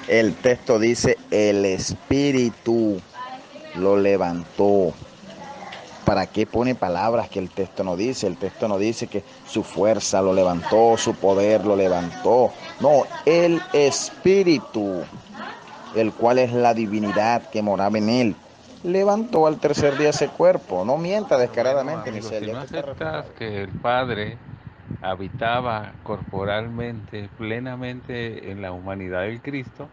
El texto dice, el Espíritu lo levantó. ¿Para qué pone palabras que el texto no dice? El texto no dice que su fuerza lo levantó, su poder lo levantó. No, el Espíritu, el cual es la divinidad que moraba en él, levantó al tercer día ese cuerpo. No mienta Pero bueno, descaradamente, amigo, Michelle, si ya no esto está aceptas refutado. que el Padre habitaba corporalmente, plenamente en la humanidad del Cristo,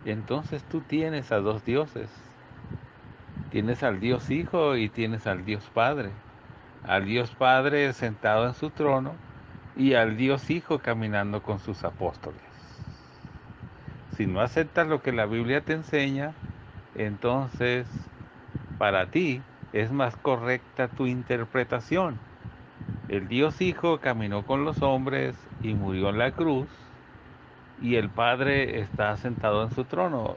entonces tú tienes a dos dioses. Tienes al Dios Hijo y tienes al Dios Padre. Al Dios Padre sentado en su trono y al Dios Hijo caminando con sus apóstoles. Si no aceptas lo que la Biblia te enseña, entonces para ti es más correcta tu interpretación. El Dios Hijo caminó con los hombres y murió en la cruz, y el Padre está sentado en su trono.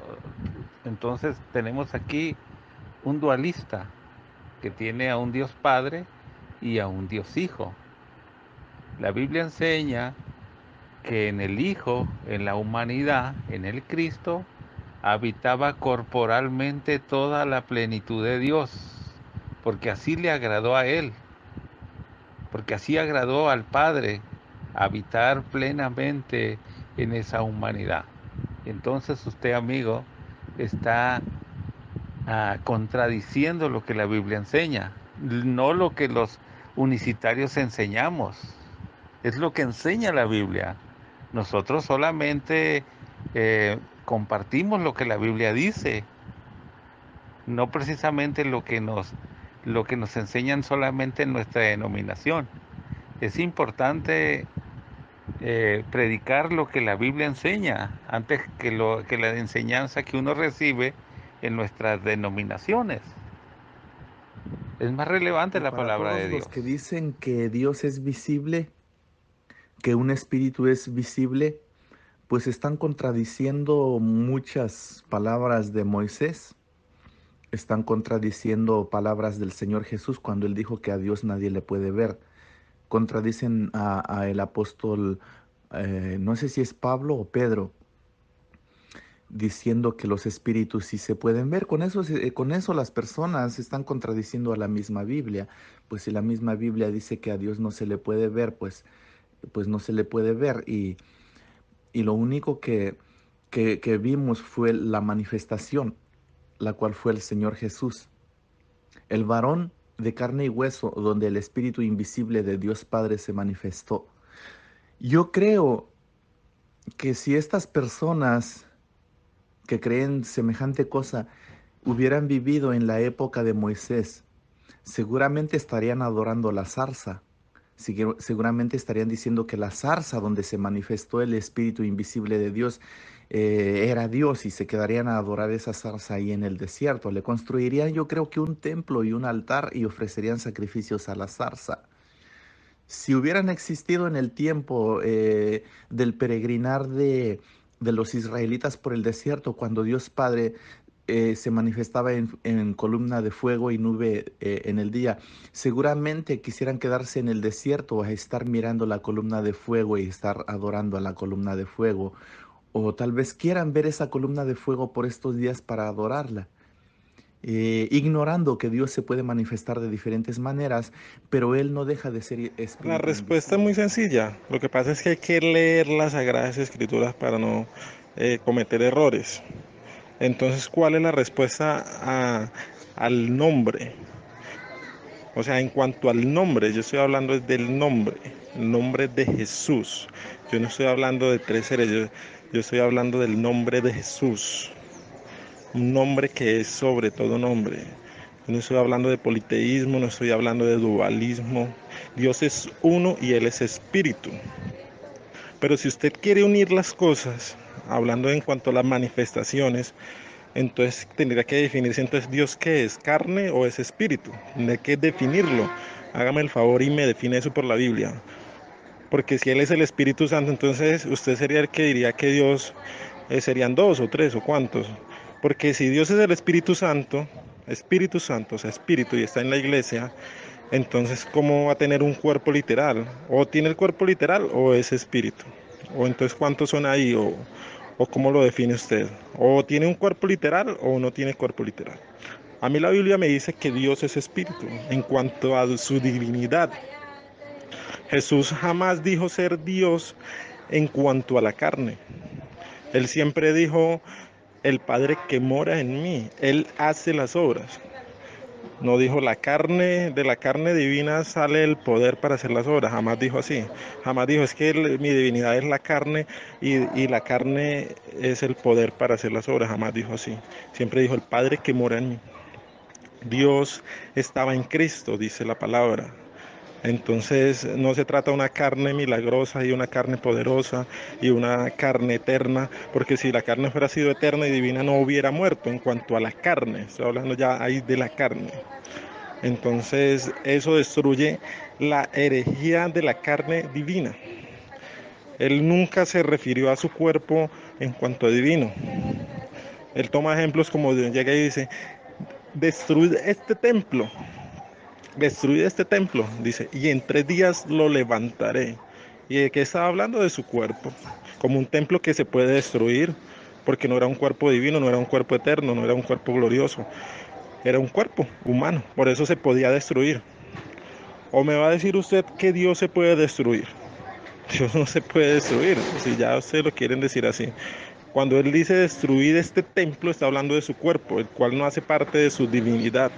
Entonces tenemos aquí un dualista que tiene a un Dios Padre y a un Dios Hijo. La Biblia enseña que en el Hijo, en la humanidad, en el Cristo, habitaba corporalmente toda la plenitud de Dios, porque así le agradó a Él, porque así agradó al Padre habitar plenamente en esa humanidad. Entonces usted, amigo, está contradiciendo lo que la Biblia enseña, no lo que los unicitarios enseñamos, es lo que enseña la Biblia. Nosotros solamente compartimos lo que la Biblia dice, no precisamente lo que nos enseñan solamente en nuestra denominación. Es importante predicar lo que la Biblia enseña antes que la enseñanza que uno recibe en nuestras denominaciones. Es más relevante Y la para palabra todos de los Dios. que dicen que Dios es visible, que un espíritu es visible, pues están contradiciendo muchas palabras de Moisés, están contradiciendo palabras del Señor Jesús cuando él dijo que a Dios nadie le puede ver. Contradicen a el apóstol, no sé si es Pablo o Pedro, diciendo que los espíritus sí se pueden ver. Con eso las personas están contradiciendo a la misma Biblia. Pues si la misma Biblia dice que a Dios no se le puede ver, pues no se le puede ver. Y lo único que vimos fue la manifestación, la cual fue el Señor Jesús, el varón de carne y hueso, donde el Espíritu invisible de Dios Padre se manifestó. Yo creo que si estas personas que creen semejante cosa hubieran vivido en la época de Moisés, seguramente estarían adorando la zarza. Seguramente estarían diciendo que la zarza donde se manifestó el Espíritu invisible de Dios era Dios y se quedarían a adorar esa zarza ahí en el desierto. Le construirían yo creo que un templo y un altar y ofrecerían sacrificios a la zarza. Si hubieran existido en el tiempo del peregrinar de los israelitas por el desierto, cuando Dios Padre se manifestaba en columna de fuego y nube en el día, seguramente quisieran quedarse en el desierto a estar mirando la columna de fuego y estar adorando a la columna de fuego. O tal vez quieran ver esa columna de fuego por estos días para adorarla, ignorando que Dios se puede manifestar de diferentes maneras, pero Él no deja de ser La espíritu respuesta es muy invisible. sencilla. Lo que pasa es que hay que leer las Sagradas Escrituras para no cometer errores. Entonces, ¿cuál es la respuesta al nombre? O sea, en cuanto al nombre, yo estoy hablando del nombre, el nombre de Jesús. Yo no estoy hablando de tres seres, yo estoy hablando del nombre de Jesús. Un nombre que es sobre todo nombre. Yo no estoy hablando de politeísmo, no estoy hablando de dualismo. Dios es uno y Él es espíritu. Pero si usted quiere unir las cosas, hablando en cuanto a las manifestaciones, entonces tendría que definirse entonces Dios qué es, carne o es espíritu. Tendría que definirlo. Hágame el favor y me define eso por la Biblia. Porque si Él es el Espíritu Santo, entonces usted sería el que diría que Dios serían dos o tres o cuántos. Porque si Dios es el Espíritu Santo, o sea, Espíritu y está en la iglesia, entonces ¿cómo va a tener un cuerpo literal? O tiene el cuerpo literal o es Espíritu. O entonces ¿cuántos son ahí? ¿O cómo lo define usted? ¿O tiene un cuerpo literal o no tiene cuerpo literal? A mí la Biblia me dice que Dios es espíritu en cuanto a su divinidad. Jesús jamás dijo ser Dios en cuanto a la carne. Él siempre dijo, el Padre que mora en mí, Él hace las obras. No dijo la carne, de la carne divina sale el poder para hacer las obras, jamás dijo así. Jamás dijo, es que mi divinidad es la carne y la carne es el poder para hacer las obras, jamás dijo así. Siempre dijo, el Padre que mora en mí. Dios estaba en Cristo, dice la palabra. Entonces no se trata de una carne milagrosa y una carne poderosa y una carne eterna, porque si la carne fuera sido eterna y divina no hubiera muerto en cuanto a la carne, estoy hablando ya ahí de la carne. Entonces eso destruye la herejía de la carne divina. Él nunca se refirió a su cuerpo en cuanto a divino. Él toma ejemplos como llega y dice, destruid este templo, dice, y en 3 días lo levantaré. ¿Y de qué estaba hablando? De su cuerpo, como un templo que se puede destruir, porque no era un cuerpo divino, no era un cuerpo eterno, no era un cuerpo glorioso, era un cuerpo humano, por eso se podía destruir. ¿O me va a decir usted que Dios se puede destruir? Dios no se puede destruir, si ya ustedes lo quieren decir así. Cuando Él dice destruir este templo, está hablando de su cuerpo, el cual no hace parte de su divinidad.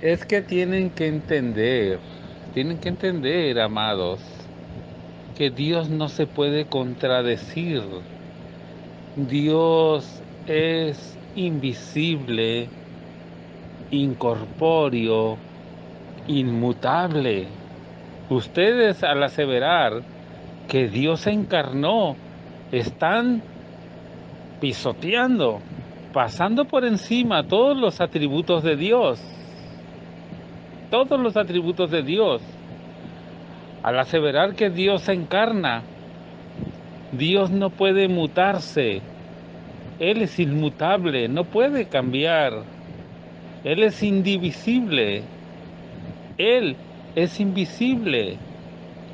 Es que tienen que entender, amados, que Dios no se puede contradecir. Dios es invisible, incorpóreo, inmutable. Ustedes, al aseverar que Dios se encarnó, están pisoteando, pasando por encima todos los atributos de Dios. Todos los atributos de Dios. Al aseverar que Dios se encarna, Dios no puede mutarse. Él es inmutable, no puede cambiar. Él es indivisible. Él es invisible.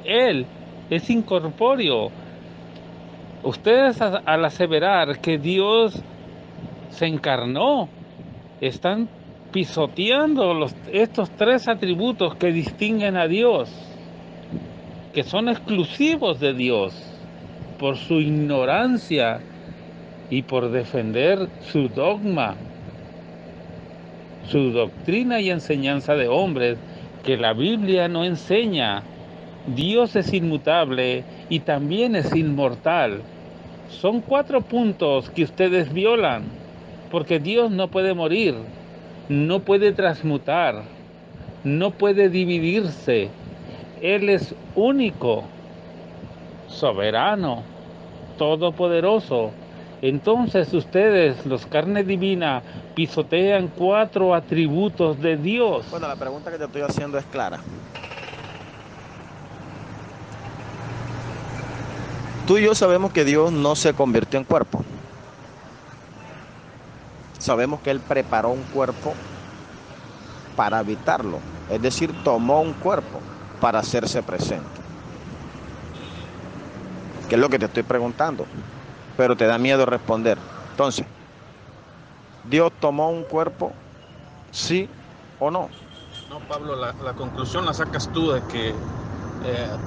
Él es incorpóreo. Ustedes, al aseverar que Dios se encarnó, están pisoteando estos 3 atributos que distinguen a Dios, que son exclusivos de Dios, por su ignorancia y por defender su dogma, su doctrina y enseñanza de hombres, que la Biblia no enseña. Dios es inmutable y también es inmortal. Son 4 puntos que ustedes violan, porque Dios no puede morir, no puede transmutar, no puede dividirse. Él es único, soberano, todopoderoso. Entonces ustedes, los carne divina, pisotean 4 atributos de Dios. Bueno, la pregunta que te estoy haciendo es clara. Tú y yo sabemos que Dios no se convirtió en cuerpo. Sabemos que Él preparó un cuerpo para habitarlo. Es decir, tomó un cuerpo para hacerse presente. ¿Qué es lo que te estoy preguntando? Pero te da miedo responder. Entonces, ¿Dios tomó un cuerpo? ¿Sí o no? No, Pablo, la conclusión la sacas tú de que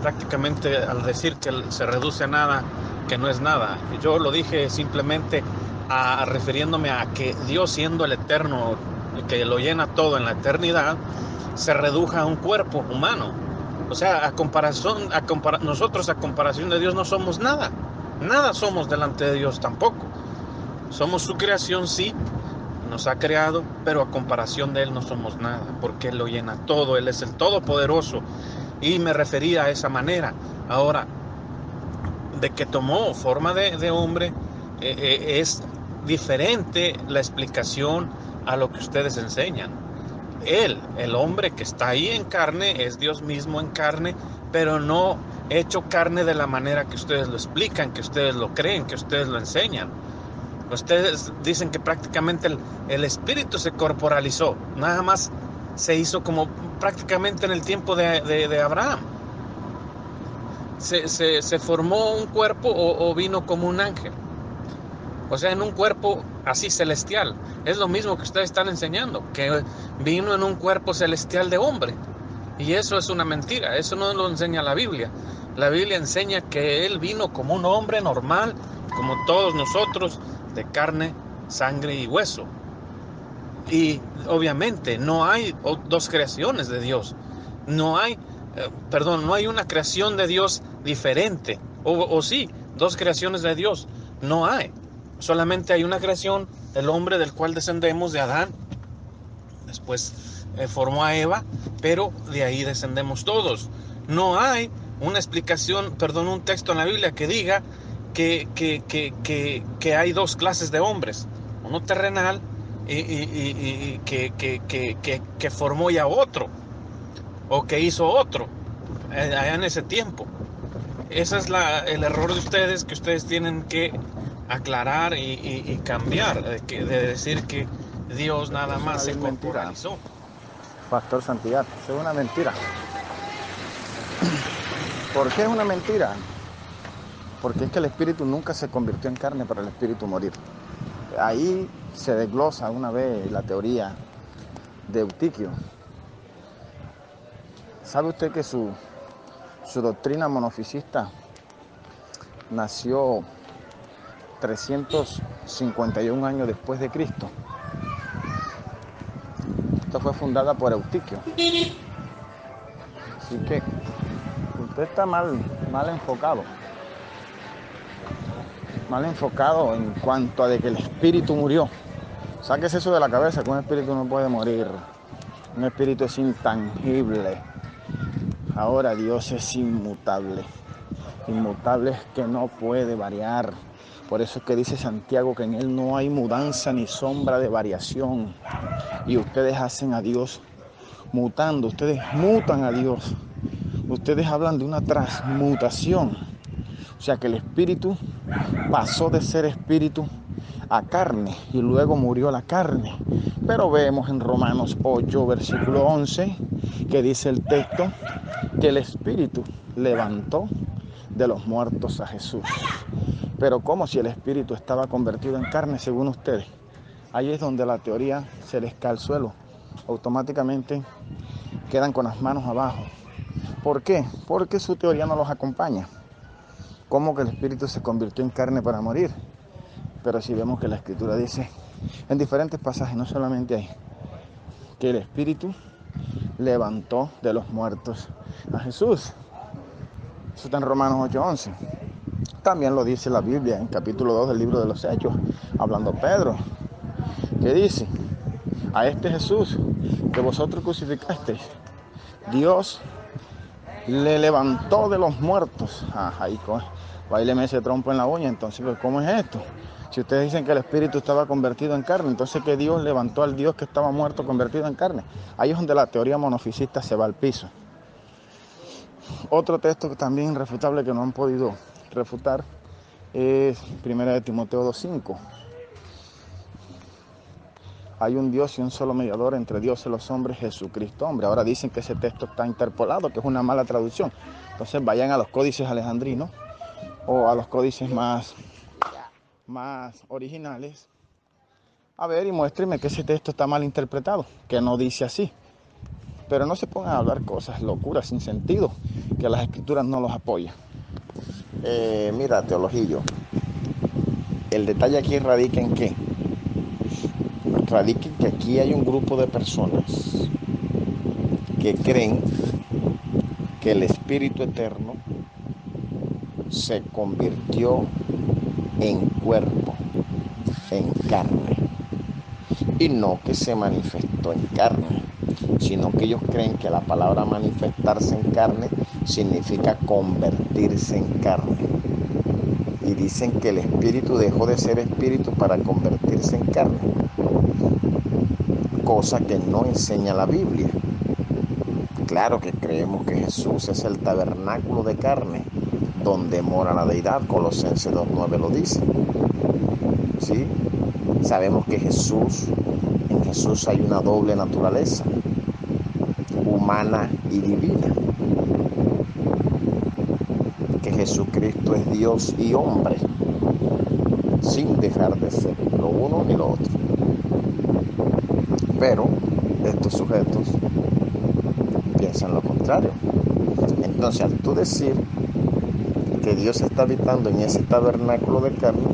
prácticamente al decir que se reduce a nada, que no es nada. Yo lo dije simplemente refiriéndome a que Dios, siendo el eterno, que lo llena todo en la eternidad, se reduja a un cuerpo humano. O sea, nosotros a comparación de Dios no somos nada. Nada somos delante de Dios tampoco. Somos su creación, sí, nos ha creado, pero a comparación de Él no somos nada, porque Él lo llena todo, Él es el Todopoderoso. Y me refería a esa manera. Ahora, de que tomó forma de hombre, es diferente la explicación a lo que ustedes enseñan. Él, el hombre que está ahí en carne, es Dios mismo en carne, pero no hecho carne de la manera que ustedes lo explican, que ustedes lo creen, que ustedes lo enseñan. Ustedes dicen que prácticamente el espíritu se corporalizó, nada más se hizo como prácticamente en el tiempo de Abraham. Se formó un cuerpo o vino como un ángel. O sea, en un cuerpo así celestial. Es lo mismo que ustedes están enseñando, que vino en un cuerpo celestial de hombre. Y eso es una mentira, eso no lo enseña la Biblia. La Biblia enseña que Él vino como un hombre normal, como todos nosotros, de carne, sangre y hueso. Y obviamente no hay dos creaciones de Dios. No hay, no hay una creación de Dios diferente. O sí, dos creaciones de Dios. No hay. Solamente hay una creación, el hombre del cual descendemos de Adán. Después formó a Eva, pero de ahí descendemos todos. No hay una explicación, un texto en la Biblia que diga que hay dos clases de hombres. Uno terrenal y que formó ya otro, o que hizo otro allá en ese tiempo. Ese es el error de ustedes, que ustedes tienen que aclarar y cambiar, de decir que Dios nada más se corporalizó. Pastor Santiago, eso es una mentira. ¿Por qué es una mentira? Porque es que el Espíritu nunca se convirtió en carne para el Espíritu morir. Ahí se desglosa una vez la teoría de Eutiquio. ¿Sabe usted que su doctrina monofisista nació 351 años después de Cristo? Esta fue fundada por Eutiquio. Así que usted está mal enfocado. Mal enfocado en cuanto a de que el Espíritu murió. Sáquese eso de la cabeza, que un espíritu no puede morir. Un espíritu es intangible. Ahora Dios es inmutable. Inmutable es que no puede variar. Por eso es que dice Santiago que en Él no hay mudanza ni sombra de variación. Y ustedes hacen a Dios mutando. Ustedes mutan a Dios. Ustedes hablan de una transmutación. O sea que el espíritu pasó de ser espíritu a carne y luego murió la carne. Pero vemos en Romanos 8, versículo 11, que dice el texto que el espíritu levantó de los muertos a Jesús. Pero ¿cómo si el espíritu estaba convertido en carne según ustedes? Ahí es donde la teoría se les cae al suelo. Automáticamente quedan con las manos abajo. ¿Por qué? Porque su teoría no los acompaña. ¿Cómo que el espíritu se convirtió en carne para morir? Pero si vemos que la escritura dice en diferentes pasajes, no solamente ahí, que el espíritu levantó de los muertos a Jesús. Eso está en Romanos 8:11. También lo dice la Biblia en capítulo 2 del libro de los Hechos, hablando Pedro, que dice: a este Jesús que vosotros crucificasteis, Dios le levantó de los muertos. Ahí baileme ese trompo en la uña. Entonces, ¿cómo es esto? Si ustedes dicen que el espíritu estaba convertido en carne, entonces que Dios levantó al Dios que estaba muerto convertido en carne. Ahí es donde la teoría monofisista se va al piso. Otro texto que también irrefutable que no han podido refutar es 1 Timoteo 2:5. Hay un Dios y un solo mediador entre Dios y los hombres, Jesucristo hombre. Ahora dicen que ese texto está interpolado, que es una mala traducción. Entonces vayan a los códices alejandrinos o a los códices más originales, a ver, y muéstrenme que ese texto está mal interpretado, que no dice así. Pero no se pongan a hablar cosas locuras sin sentido, que las escrituras no los apoyan. Mira, teologillo, el detalle aquí radica en qué. Radica en que aquí hay un grupo de personas que creen que el Espíritu Eterno se convirtió en cuerpo, en carne, y no que se manifestó en carne, sino que ellos creen que la palabra manifestarse en carne significa convertirse en carne, y dicen que el espíritu dejó de ser espíritu para convertirse en carne, cosa que no enseña la Biblia. Claro que creemos que Jesús es el tabernáculo de carne donde mora la deidad, Colosenses 2:9 lo dice. ¿Sí? Sabemos que en Jesús hay una doble naturaleza, humana y divina. Que Jesucristo es Dios y hombre. sin dejar de ser lo uno y lo otro. Pero estos sujetos piensan lo contrario. Entonces, al tú decir que Dios está habitando en ese tabernáculo de carne,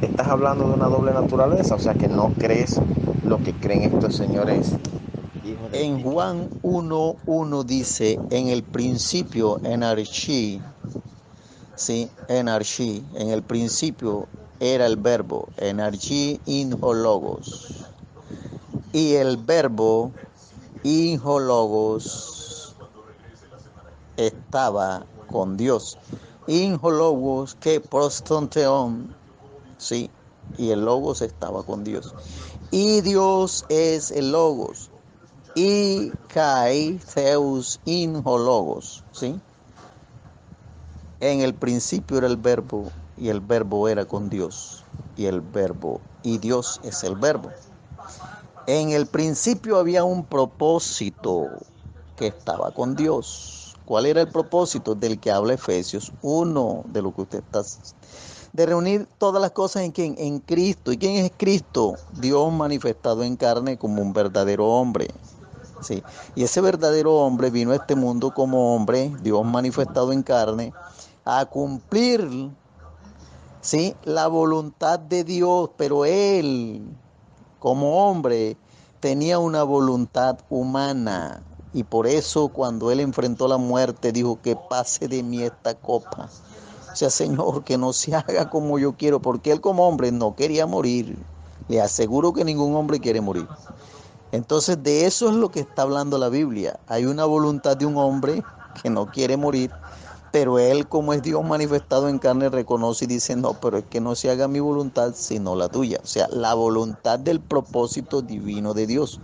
estás hablando de una doble naturaleza, o sea que no crees lo que creen estos señores. En Juan 1:1 dice, en el principio, enarchi, ¿sí? Enarchi, en el principio era el verbo, enarchi inhologos. Y el verbo inhologos estaba con Dios. Inhologos que prostonteon, sí, y el logos estaba con Dios. Y Dios es el logos. Y kai theus inhologos, ¿sí? En el principio era el verbo y el verbo era con Dios y Dios es el verbo. En el principio había un propósito que estaba con Dios. ¿Cuál era el propósito del que habla Efesios 1? De lo que usted está, de reunir todas las cosas en quién, en Cristo. ¿Y quién es Cristo? Dios manifestado en carne como un verdadero hombre. Sí. Y ese verdadero hombre vino a este mundo como hombre, Dios manifestado en carne, a cumplir, ¿sí?, la voluntad de Dios, pero él, como hombre, tenía una voluntad humana. Y por eso cuando él enfrentó la muerte, dijo que pase de mí esta copa. O sea, Señor, que no se haga como yo quiero, porque él como hombre no quería morir. Le aseguro que ningún hombre quiere morir. Entonces de eso es lo que está hablando la Biblia. Hay una voluntad de un hombre que no quiere morir, pero él, como es Dios manifestado en carne, reconoce y dice, no, pero es que no se haga mi voluntad sino la tuya. O sea, la voluntad del propósito divino de Dios.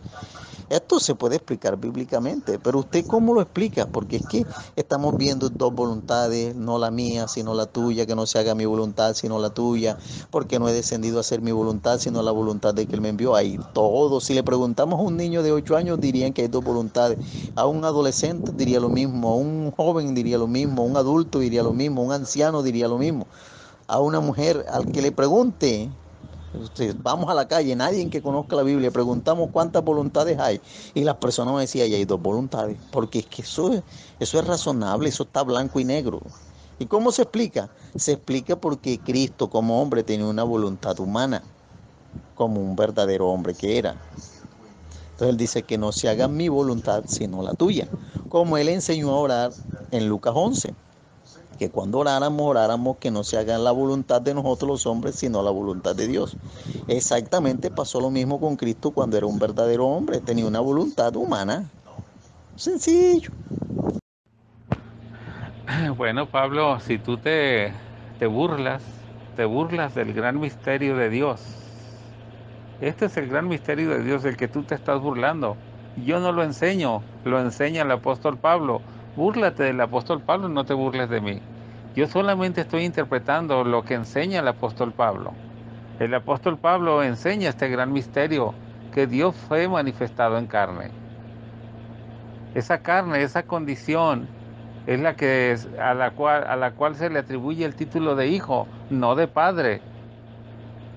Esto se puede explicar bíblicamente, pero ¿usted cómo lo explica? Porque es que estamos viendo dos voluntades, no la mía, sino la tuya, que no se haga mi voluntad, sino la tuya, porque no he descendido a hacer mi voluntad, sino la voluntad de que Él me envió. Ahí todo, si le preguntamos a un niño de 8 años, dirían que hay dos voluntades. A un adolescente diría lo mismo, a un joven diría lo mismo, a un adulto diría lo mismo, a un anciano diría lo mismo. A una mujer, al que le pregunte, vamos a la calle, nadie que conozca la Biblia, preguntamos cuántas voluntades hay y las personas me decían, hay dos voluntades, porque es que eso es razonable, eso está blanco y negro. ¿Y cómo se explica? Se explica porque Cristo como hombre tenía una voluntad humana, como un verdadero hombre que era. Entonces él dice que no se haga mi voluntad sino la tuya, como él enseñó a orar en Lucas 11. Que cuando oráramos que no se haga la voluntad de nosotros los hombres, sino la voluntad de Dios. Exactamente pasó lo mismo con Cristo cuando era un verdadero hombre, tenía una voluntad humana. Sencillo. Bueno, Pablo, si tú te burlas del gran misterio de Dios. Este es el gran misterio de Dios, del que tú te estás burlando. Yo no lo enseño, lo enseña el apóstol Pablo. Búrlate del apóstol Pablo, no te burles de mí. Yo solamente estoy interpretando lo que enseña el apóstol Pablo. El apóstol Pablo enseña este gran misterio, que Dios fue manifestado en carne. Esa carne, esa condición, es la que es, a la cual se le atribuye el título de hijo, no de padre.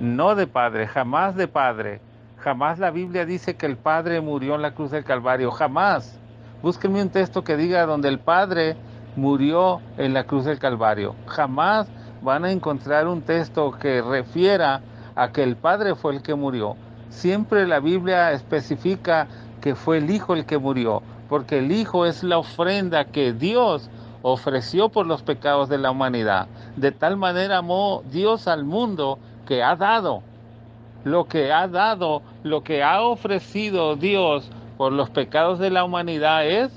No de padre, jamás de padre. Jamás la Biblia dice que el Padre murió en la cruz del Calvario, jamás. Búsquenme un texto que diga donde el Padre murió en la cruz del Calvario. Jamás van a encontrar un texto que refiera a que el Padre fue el que murió. Siempre la Biblia especifica que fue el Hijo el que murió, porque el Hijo es la ofrenda que Dios ofreció por los pecados de la humanidad. De tal manera amó Dios al mundo que ha dado, lo que ha ofrecido Dios por los pecados de la humanidad es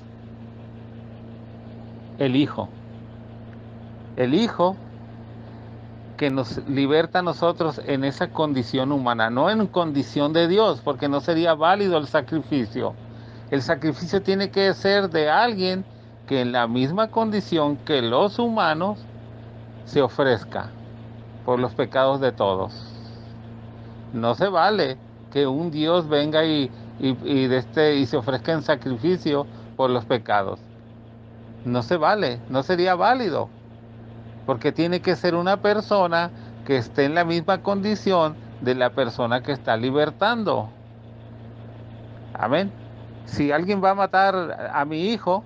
el Hijo. El Hijo que nos liberta a nosotros en esa condición humana, no en condición de Dios, porque no sería válido el sacrificio. El sacrificio tiene que ser de alguien que en la misma condición que los humanos se ofrezca por los pecados de todos. No se vale que un Dios venga y se ofrezca en sacrificio por los pecados. No se vale, no sería válido, porque tiene que ser una persona que esté en la misma condición de la persona que está libertando. Amén. Si alguien va a matar a mi hijo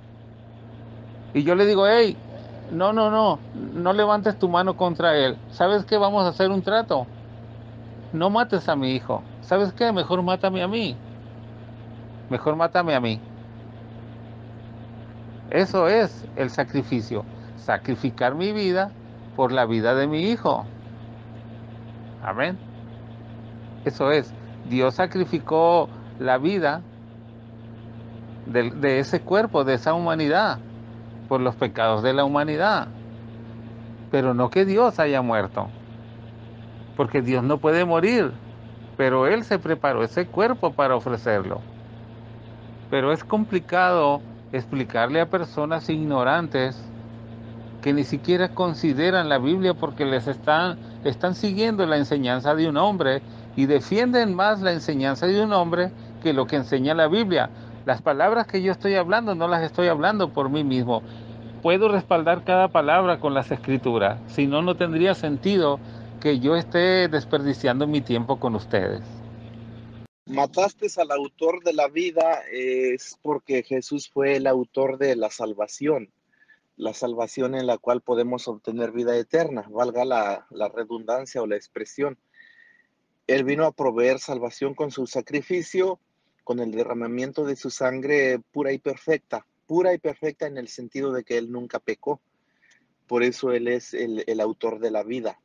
y yo le digo, hey, no levantes tu mano contra él. ¿Sabes qué? Vamos a hacer un trato. No mates a mi hijo. ¿Sabes qué? Mejor mátame a mí. Mejor mátame a mí. Eso es el sacrificio. Sacrificar mi vida por la vida de mi hijo. Amén. Eso es. Dios sacrificó la vida de ese cuerpo, de esa humanidad, por los pecados de la humanidad. Pero no que Dios haya muerto, porque Dios no puede morir, pero Él se preparó ese cuerpo para ofrecerlo. Pero es complicado explicarle a personas ignorantes que ni siquiera consideran la Biblia porque están siguiendo la enseñanza de un hombre y defienden más la enseñanza de un hombre que lo que enseña la Biblia. Las palabras que yo estoy hablando no las estoy hablando por mí mismo. Puedo respaldar cada palabra con las escrituras, si no, no tendría sentido que yo esté desperdiciando mi tiempo con ustedes. Mataste al autor de la vida es porque Jesús fue el autor de la salvación en la cual podemos obtener vida eterna, valga la redundancia o la expresión. Él vino a proveer salvación con su sacrificio, con el derramamiento de su sangre pura y perfecta en el sentido de que Él nunca pecó. Por eso Él es el autor de la vida.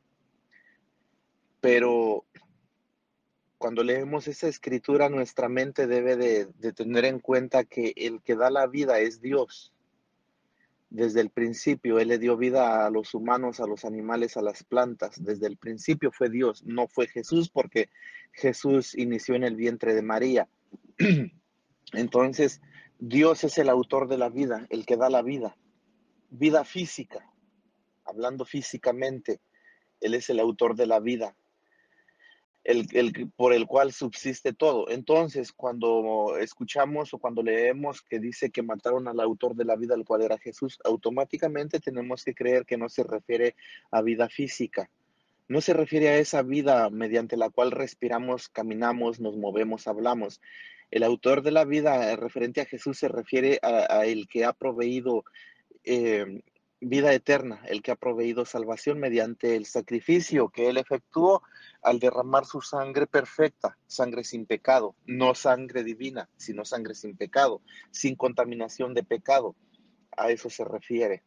Pero cuando leemos esa escritura, nuestra mente debe de tener en cuenta que el que da la vida es Dios. Desde el principio, Él le dio vida a los humanos, a los animales, a las plantas. Desde el principio fue Dios, no fue Jesús, porque Jesús inició en el vientre de María. Entonces, Dios es el autor de la vida, el que da la vida, vida física, hablando físicamente, Él es el autor de la vida, por el cual subsiste todo. Entonces, cuando escuchamos o cuando leemos que dice que mataron al autor de la vida, el cual era Jesús, automáticamente tenemos que creer que no se refiere a vida física. No se refiere a esa vida mediante la cual respiramos, caminamos, nos movemos, hablamos. El autor de la vida referente a Jesús se refiere a el que ha proveído eh, vida eterna, el que ha proveído salvación mediante el sacrificio que Él efectuó al derramar su sangre perfecta, sangre sin pecado, no sangre divina, sino sangre sin pecado, sin contaminación de pecado. A eso se refiere.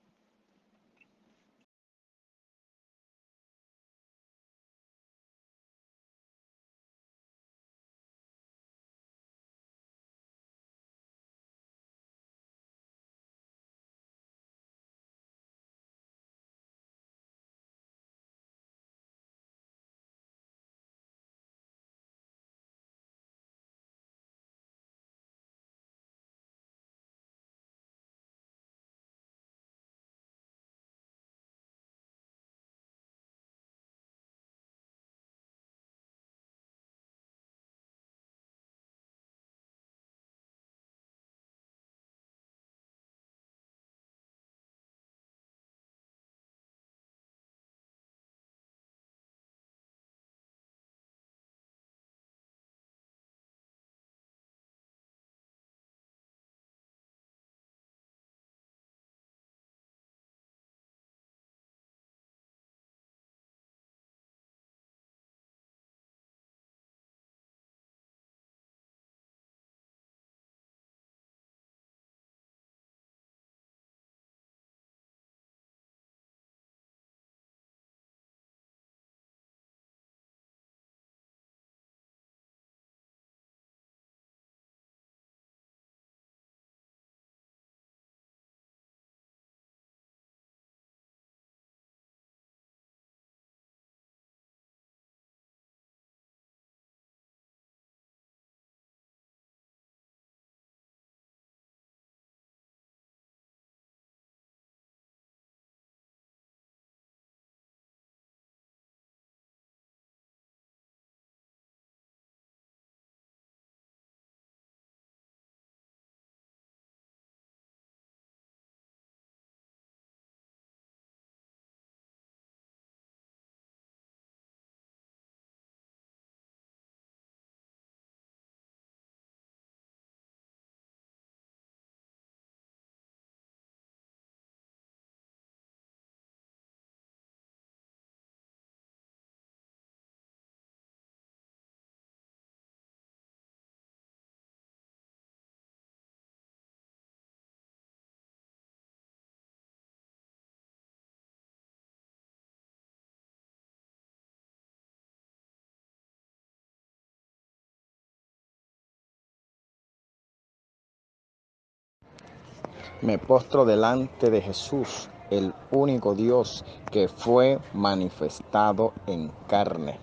Me postro delante de Jesús, el único Dios que fue manifestado en carne,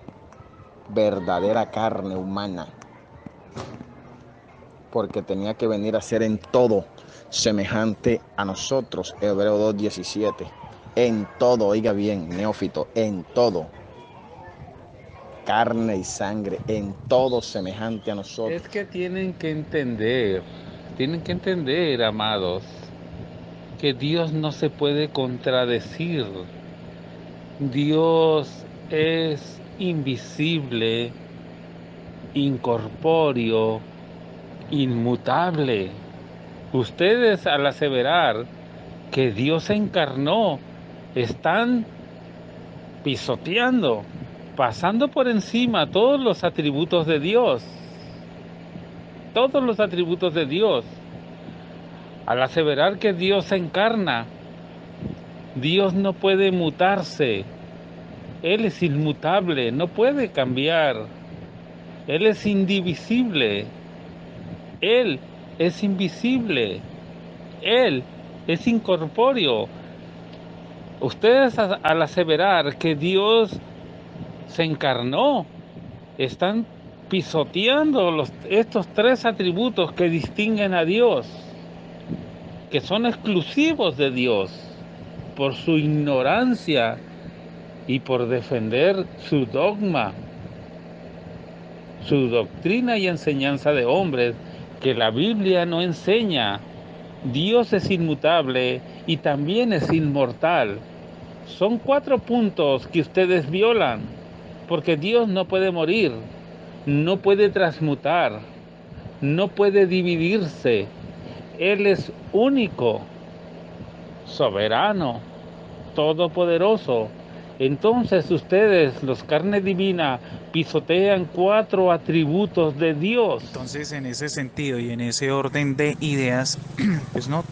verdadera carne humana, porque tenía que venir a ser en todo semejante a nosotros. Hebreos 2:17. En todo, oiga bien, neófito, en todo, carne y sangre, en todo semejante a nosotros. Es que tienen que entender, amados, que Dios no se puede contradecir. Dios es invisible, incorpóreo, inmutable. Ustedes, al aseverar que Dios se encarnó, están pisoteando, pasando por encima todos los atributos de Dios. Todos los atributos de Dios. Al aseverar que Dios se encarna, Dios no puede mutarse. Él es inmutable, no puede cambiar. Él es indivisible. Él es invisible. Él es incorpóreo. Ustedes, al aseverar que Dios se encarnó, están pisoteando estos tres atributos que distinguen a Dios, que son exclusivos de Dios, por su ignorancia y por defender su dogma, su doctrina y enseñanza de hombres, que la Biblia no enseña. Dios es inmutable y también es inmortal. Son 4 puntos que ustedes violan, porque Dios no puede morir, no puede transmutar, no puede dividirse. Él es único, soberano, todopoderoso. Entonces ustedes, los carne divina, pisotean 4 atributos de Dios. Entonces, en ese sentido y en ese orden de ideas, pues no,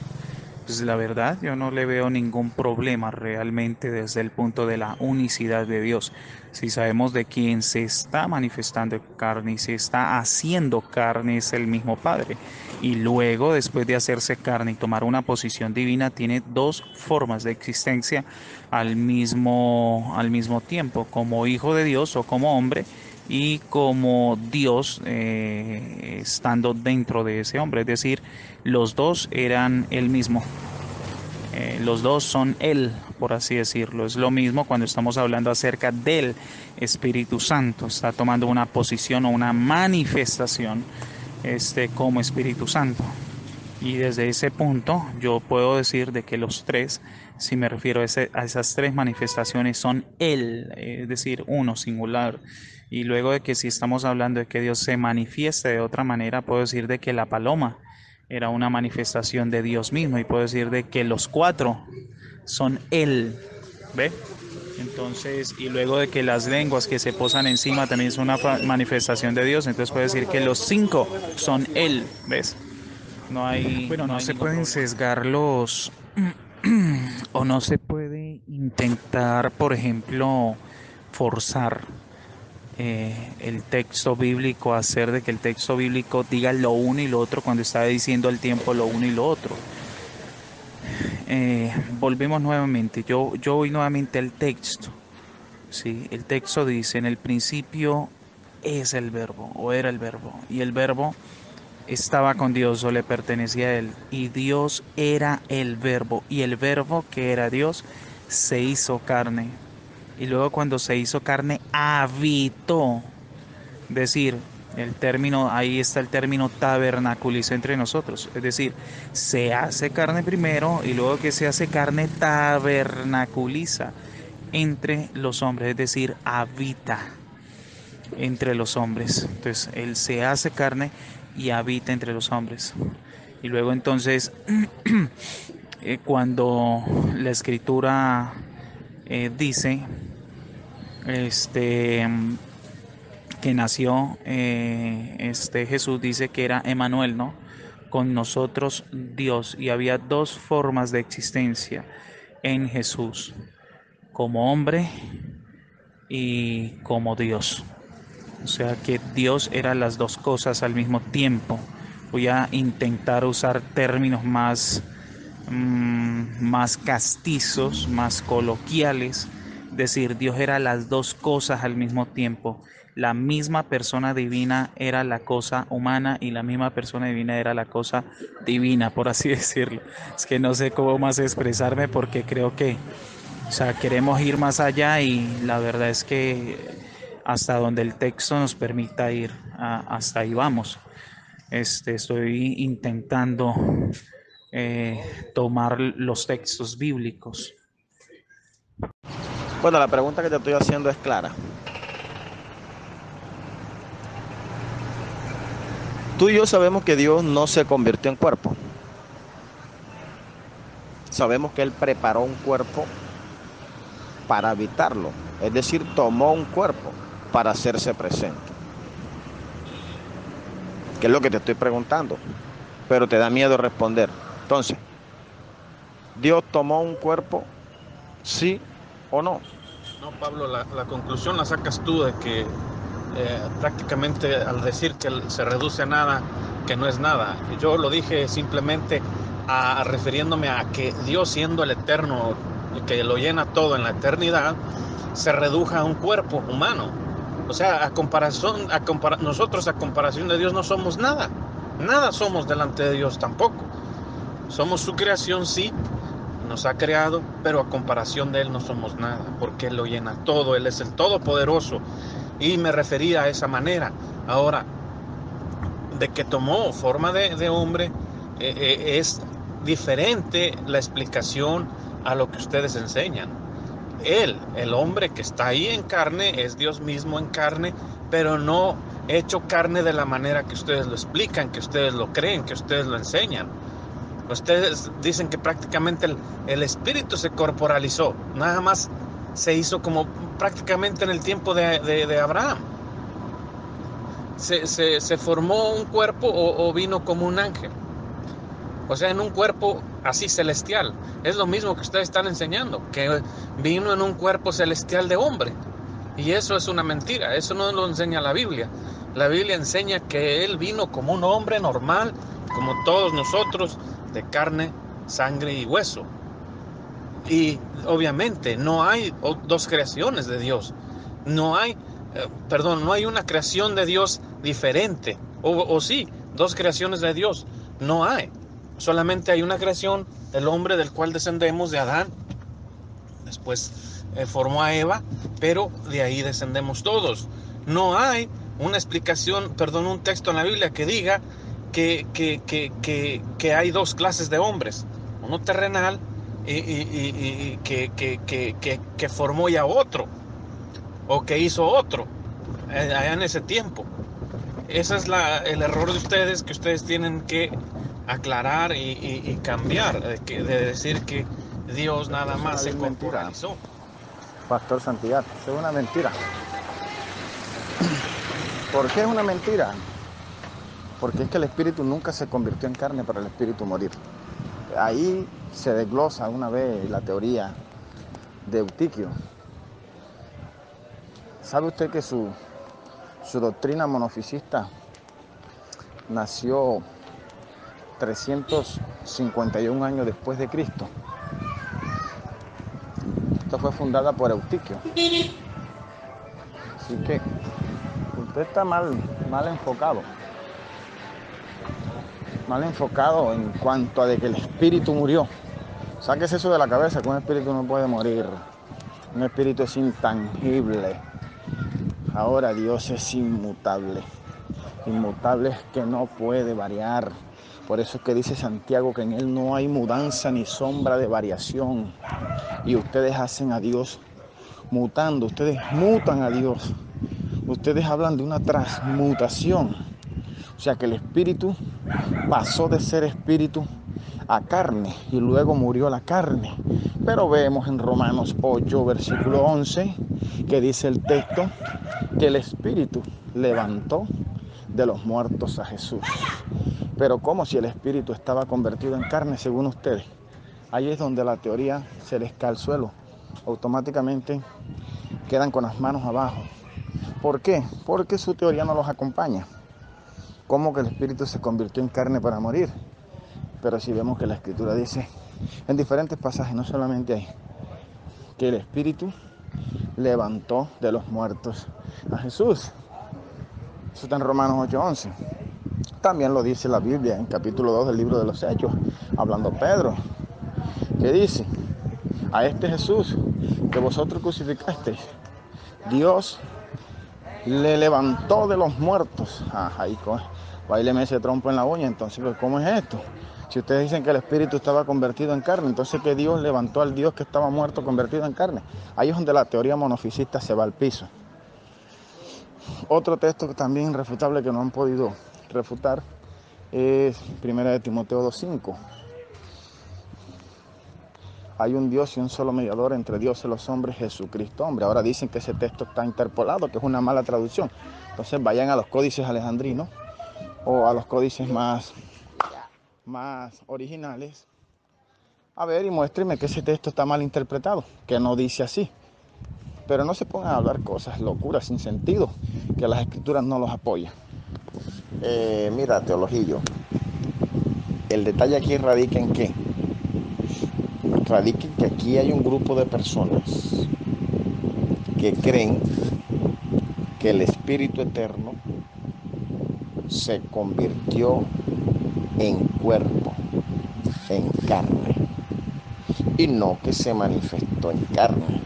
pues la verdad yo no le veo ningún problema realmente desde el punto de la unicidad de Dios. Si sabemos de quién se está manifestando en carne y se está haciendo carne es el mismo Padre. Y luego, después de hacerse carne y tomar una posición divina, tiene 2 formas de existencia al mismo tiempo, como hijo de Dios o como hombre, y como Dios estando dentro de ese hombre. Es decir, los dos eran el mismo. Los dos son Él, por así decirlo. Es lo mismo cuando estamos hablando acerca del Espíritu Santo. Está tomando una posición o una manifestación como Espíritu Santo. Y desde ese punto yo puedo decir de que los tres, si me refiero a esas 3 manifestaciones, son Él, es decir, uno singular. Y luego de que si estamos hablando de que Dios se manifieste de otra manera, puedo decir de que la paloma era una manifestación de Dios mismo, y puedo decir de que los 4 son Él, ¿ve? Entonces, y luego de que las lenguas que se posan encima también es una manifestación de Dios, entonces puedo decir que los 5 son Él, ¿ves? No hay, bueno, no se pueden sesgar los o no se puede intentar, por ejemplo, forzar el texto bíblico, hacer de que el texto bíblico diga lo uno y lo otro cuando está diciendo el tiempo lo uno y lo otro. Volvemos nuevamente, yo voy nuevamente al texto. ¿Sí? El texto dice: en el principio es el verbo, o era el verbo, y el verbo estaba con Dios o le pertenecía a Él, y Dios era el verbo, y el verbo, que era Dios, se hizo carne. Y luego, cuando se hizo carne, habitó. Es decir, el término, ahí está el término tabernaculizó entre nosotros. Es decir, se hace carne primero y luego que se hace carne tabernaculiza entre los hombres, es decir, habita entre los hombres. Entonces, Él se hace carne y habita entre los hombres. Y luego entonces, cuando la Escritura dice que nació Jesús, dice que era Emmanuel, ¿no? Con nosotros Dios. Y había 2 formas de existencia en Jesús: como hombre y como Dios. O sea que Dios era las 2 cosas al mismo tiempo. Voy a intentar usar términos más más castizos, más coloquiales, decir Dios era las dos cosas al mismo tiempo. La misma persona divina era la cosa humana y la misma persona divina era la cosa divina, por así decirlo. Es que no sé cómo más expresarme porque creo que, o sea, queremos ir más allá y la verdad es que hasta donde el texto nos permita ir, hasta ahí vamos. Estoy intentando tomar los textos bíblicos. Bueno, la pregunta que te estoy haciendo es clara. Tú y yo sabemos que Dios no se convirtió en cuerpo. Sabemos que Él preparó un cuerpo para habitarlo. Es decir, tomó un cuerpo para hacerse presente. ¿Qué es lo que te estoy preguntando? Pero te da miedo responder. Entonces, ¿Dios tomó un cuerpo, sí o no? No, Pablo, la conclusión la sacas tú de que prácticamente al decir que se reduce a nada, que no es nada. Yo lo dije simplemente refiriéndome a que Dios, siendo el eterno, que lo llena todo en la eternidad, se reduja a un cuerpo humano. O sea, nosotros a comparación de Dios no somos nada. Nada somos delante de Dios tampoco. Somos su creación, sí, nos ha creado, pero a comparación de Él no somos nada, porque Él lo llena todo, Él es el Todopoderoso. Y me refería a esa manera. Ahora, de que tomó forma de hombre, es diferente la explicación a lo que ustedes enseñan. Él, el hombre que está ahí en carne, es Dios mismo en carne, pero no hecho carne de la manera que ustedes lo explican, que ustedes lo creen, que ustedes lo enseñan. Ustedes dicen que prácticamente el espíritu se corporalizó, nada más se hizo como prácticamente en el tiempo de Abraham. Se formó un cuerpo o vino como un ángel. O sea, en un cuerpo así celestial. Es lo mismo que ustedes están enseñando, que vino en un cuerpo celestial de hombre. Y eso es una mentira, eso no lo enseña la Biblia. La Biblia enseña que Él vino como un hombre normal, como todos nosotros, de carne, sangre y hueso. Y obviamente no hay dos creaciones de Dios. No hay una creación de Dios diferente. O sí, dos creaciones de Dios. No hay. Solamente hay una creación, el hombre del cual descendemos, de Adán. Después formó a Eva, pero de ahí descendemos todos. No hay una explicación, un texto en la Biblia que diga que hay dos clases de hombres. Uno terrenal y que formó ya otro, o que hizo otro allá en ese tiempo. Ese es el error de ustedes, que ustedes tienen que aclarar y cambiar, de decir que Dios nada más se corporalizó. Pastor Santiago, es una mentira. ¿Por qué es una mentira? Porque es que el espíritu nunca se convirtió en carne para el espíritu morir. Ahí se desglosa una vez la teoría de Eutiquio. ¿Sabe usted que su doctrina monofisista nació 351 años después de Cristo? Esta fue fundada por Eutiquio. Así que usted está mal enfocado. Mal enfocado en cuanto a de que el espíritu murió. Sáquese eso de la cabeza, que un espíritu no puede morir. Un espíritu es intangible. Ahora Dios es inmutable. Inmutable es que no puede variar. Por eso es que dice Santiago que en Él no hay mudanza ni sombra de variación. Y ustedes hacen a Dios mutando. Ustedes mutan a Dios. Ustedes hablan de una transmutación. O sea que el espíritu pasó de ser espíritu a carne y luego murió la carne. Pero vemos en Romanos 8, versículo 11, que dice el texto que el espíritu levantó de los muertos a Jesús. Pero ¿cómo si el espíritu estaba convertido en carne según ustedes? Ahí es donde la teoría se les cae al suelo. Automáticamente quedan con las manos abajo. ¿Por qué? Porque su teoría no los acompaña. ¿Cómo que el espíritu se convirtió en carne para morir? Pero si vemos que la escritura dice en diferentes pasajes, no solamente ahí, que el Espíritu levantó de los muertos a Jesús. Eso está en Romanos 8:11. También lo dice la Biblia en capítulo 2 del libro de los Hechos, hablando Pedro, que dice: a este Jesús que vosotros crucificasteis, Dios le levantó de los muertos. Ahí baileme ese trompo en la uña. Entonces, ¿cómo es esto? Si ustedes dicen que el Espíritu estaba convertido en carne, entonces que Dios levantó al Dios que estaba muerto convertido en carne. Ahí es donde la teoría monofisista se va al piso. Otro texto que también irrefutable que no han podido refutar es 1 Timoteo 2:5. Hay un Dios y un solo mediador entre Dios y los hombres, Jesucristo hombre. Ahora dicen que ese texto está interpolado, que es una mala traducción. Entonces vayan a los códices alejandrinos o a los códices más originales a ver y muéstrenme que ese texto está mal interpretado, que no dice así. Pero no se pongan a hablar cosas, locuras, sin sentido, que las escrituras no los apoyan. Mira, Teologillo, el detalle aquí radica en qué. Radica en que aquí hay un grupo de personas que creen que el Espíritu Eterno se convirtió en cuerpo, en carne, y no que se manifestó en carne,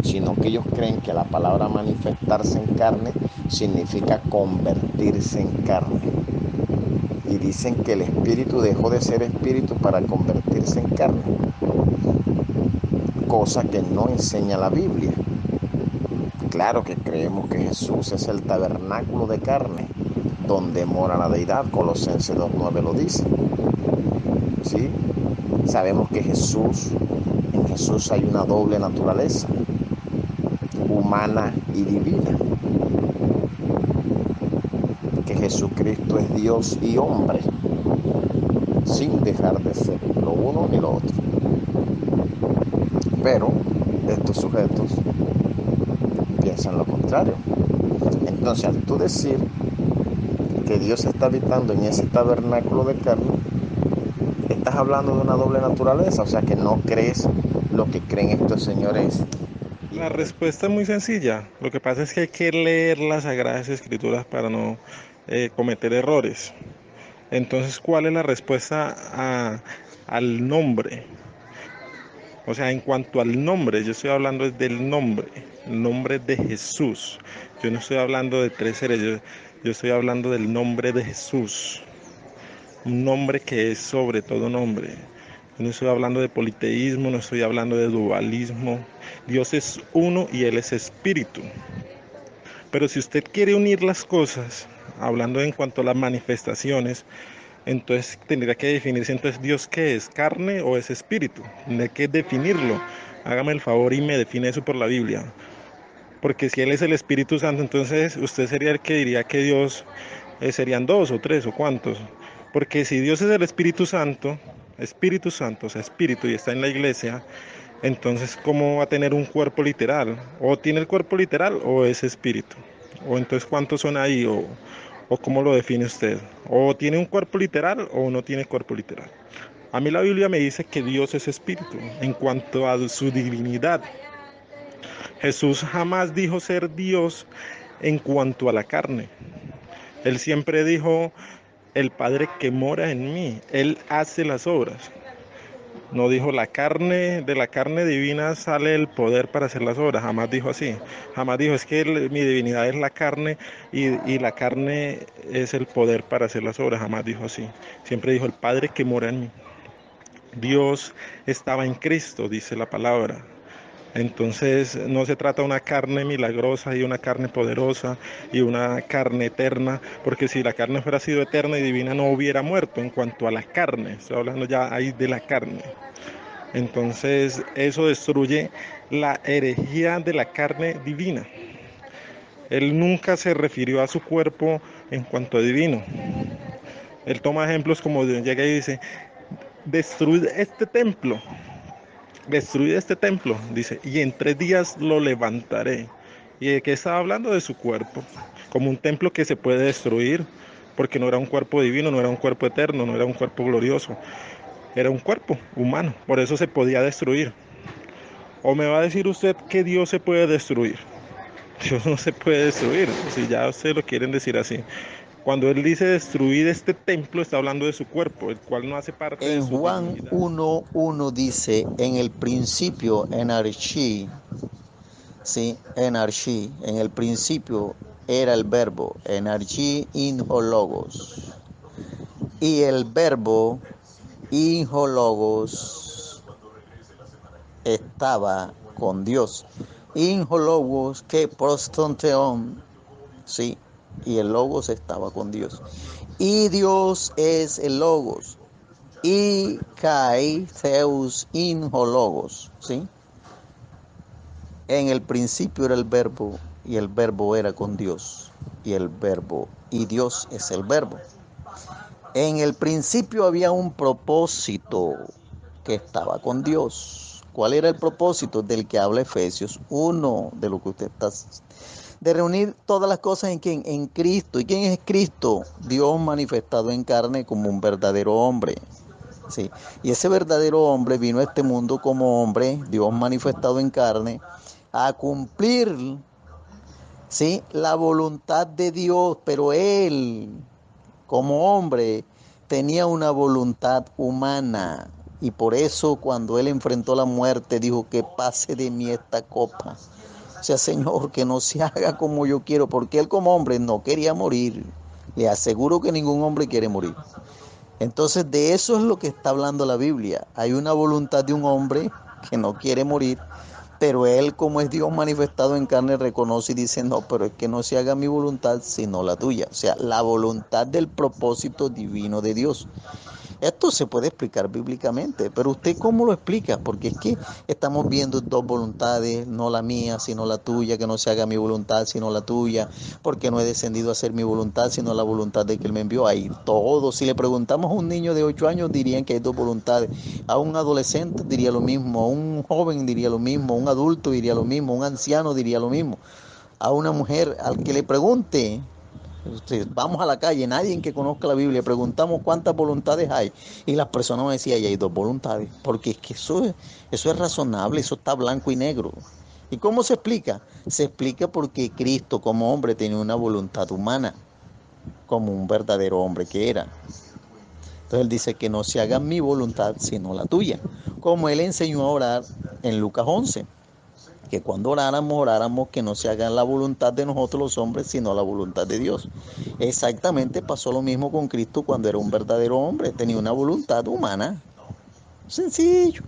sino que ellos creen que la palabra manifestarse en carne significa convertirse en carne, y dicen que el Espíritu dejó de ser Espíritu para convertirse en carne, cosa que no enseña la Biblia. Claro que creemos que Jesús es el tabernáculo de carne, donde mora la deidad, Colosenses 2:9 lo dice. ¿Sí? Sabemos que en Jesús hay una doble naturaleza, humana y divina. Que Jesucristo es Dios y hombre, sin dejar de ser lo uno ni lo otro. Pero estos sujetos piensan lo contrario. Entonces, al tú decir que Dios está habitando en ese tabernáculo de carne, estás hablando de una doble naturaleza, o sea que no crees lo que creen estos señores. La respuesta es muy sencilla. Lo que pasa es que hay que leer las Sagradas Escrituras para no cometer errores. Entonces, ¿cuál es la respuesta al nombre? O sea, en cuanto al nombre, yo estoy hablando del nombre, el nombre de Jesús. Yo no estoy hablando de tres seres, yo estoy hablando del nombre de Jesús. Un nombre que es sobre todo nombre. Yo no estoy hablando de politeísmo, no estoy hablando de dualismo. Dios es uno y Él es espíritu. Pero si usted quiere unir las cosas, hablando en cuanto a las manifestaciones, entonces tendría que definirse entonces Dios qué es, carne o es espíritu. Tendría que definirlo. Hágame el favor y me define eso por la Biblia. Porque si Él es el Espíritu Santo, entonces usted sería el que diría que Dios serían dos o tres o cuántos. Porque si Dios es el Espíritu Santo, o sea, espíritu y está en la iglesia, entonces ¿cómo va a tener un cuerpo literal? O tiene el cuerpo literal o es espíritu. O entonces ¿cuántos son ahí? ¿O cómo lo define usted? ¿O tiene un cuerpo literal o no tiene cuerpo literal? A mí la Biblia me dice que Dios es espíritu en cuanto a su divinidad. Jesús jamás dijo ser Dios en cuanto a la carne. Él siempre dijo, el Padre que mora en mí, Él hace las obras. No dijo la carne, de la carne divina sale el poder para hacer las obras, jamás dijo así. Jamás dijo, es que mi divinidad es la carne y la carne es el poder para hacer las obras, jamás dijo así. Siempre dijo, el Padre que mora en mí. Dios estaba en Cristo, dice la palabra. Entonces no se trata de una carne milagrosa y una carne poderosa y una carne eterna, porque si la carne fuera sido eterna y divina no hubiera muerto en cuanto a la carne, estoy hablando ya ahí de la carne. Entonces eso destruye la herejía de la carne divina. Él nunca se refirió a su cuerpo en cuanto a divino. Él toma ejemplos como llega y dice, destruid este templo, dice, y en 3 días lo levantaré. ¿Y de qué estaba hablando? De su cuerpo, como un templo que se puede destruir, porque no era un cuerpo divino, no era un cuerpo eterno, no era un cuerpo glorioso. era un cuerpo humano, por eso se podía destruir. ¿O me va a decir usted que Dios se puede destruir? Dios no se puede destruir, si ya ustedes lo quieren decir así. Cuando Él dice destruir este templo, está hablando de su cuerpo, el cual no hace parte de En su Juan divinidad. 1:1 dice, en el principio, en Archí, ¿sí? En Archí, en el principio era el verbo, en Archí inhologos. Y el verbo inhologos estaba con Dios. Inhologos que prostonteon, ¿sí? Y el logos estaba con Dios. Y Dios es el logos. Y kai theus inhologos, ¿sí? En el principio era el verbo y el verbo era con Dios y Dios es el verbo. En el principio había un propósito que estaba con Dios. ¿Cuál era el propósito del que habla Efesios 1? De lo que usted está, de reunir todas las cosas en quién, en Cristo. ¿Y quién es Cristo? Dios manifestado en carne como un verdadero hombre. Sí. Y ese verdadero hombre vino a este mundo como hombre, Dios manifestado en carne, a cumplir, ¿sí?, la voluntad de Dios, pero él, como hombre, tenía una voluntad humana. Y por eso cuando él enfrentó la muerte, dijo que pase de mí esta copa. O sea, Señor, que no se haga como yo quiero, porque él como hombre no quería morir. Le aseguro que ningún hombre quiere morir. Entonces de eso es lo que está hablando la Biblia. Hay una voluntad de un hombre que no quiere morir, pero él, como es Dios manifestado en carne, reconoce y dice, no, pero es que no se haga mi voluntad sino la tuya. O sea, la voluntad del propósito divino de Dios. Esto se puede explicar bíblicamente, pero ¿usted cómo lo explica? Porque es que estamos viendo dos voluntades, no la mía, sino la tuya, que no se haga mi voluntad, sino la tuya, porque no he descendido a hacer mi voluntad, sino la voluntad de que Él me envió. Ahí todo, si le preguntamos a un niño de 8 años, dirían que hay dos voluntades. A un adolescente diría lo mismo, a un joven diría lo mismo, a un adulto diría lo mismo, a un anciano diría lo mismo. A una mujer, al que le pregunte, vamos a la calle, nadie que conozca la Biblia, preguntamos cuántas voluntades hay y las personas me decían, y hay dos voluntades, porque es que eso es razonable, eso está blanco y negro. ¿Y cómo se explica? Se explica porque Cristo como hombre tenía una voluntad humana, como un verdadero hombre que era. Entonces él dice que no se haga mi voluntad sino la tuya, como él enseñó a orar en Lucas 11. Que cuando oráramos que no se haga la voluntad de nosotros los hombres, sino la voluntad de Dios. Exactamente pasó lo mismo con Cristo cuando era un verdadero hombre, tenía una voluntad humana. Sencillo.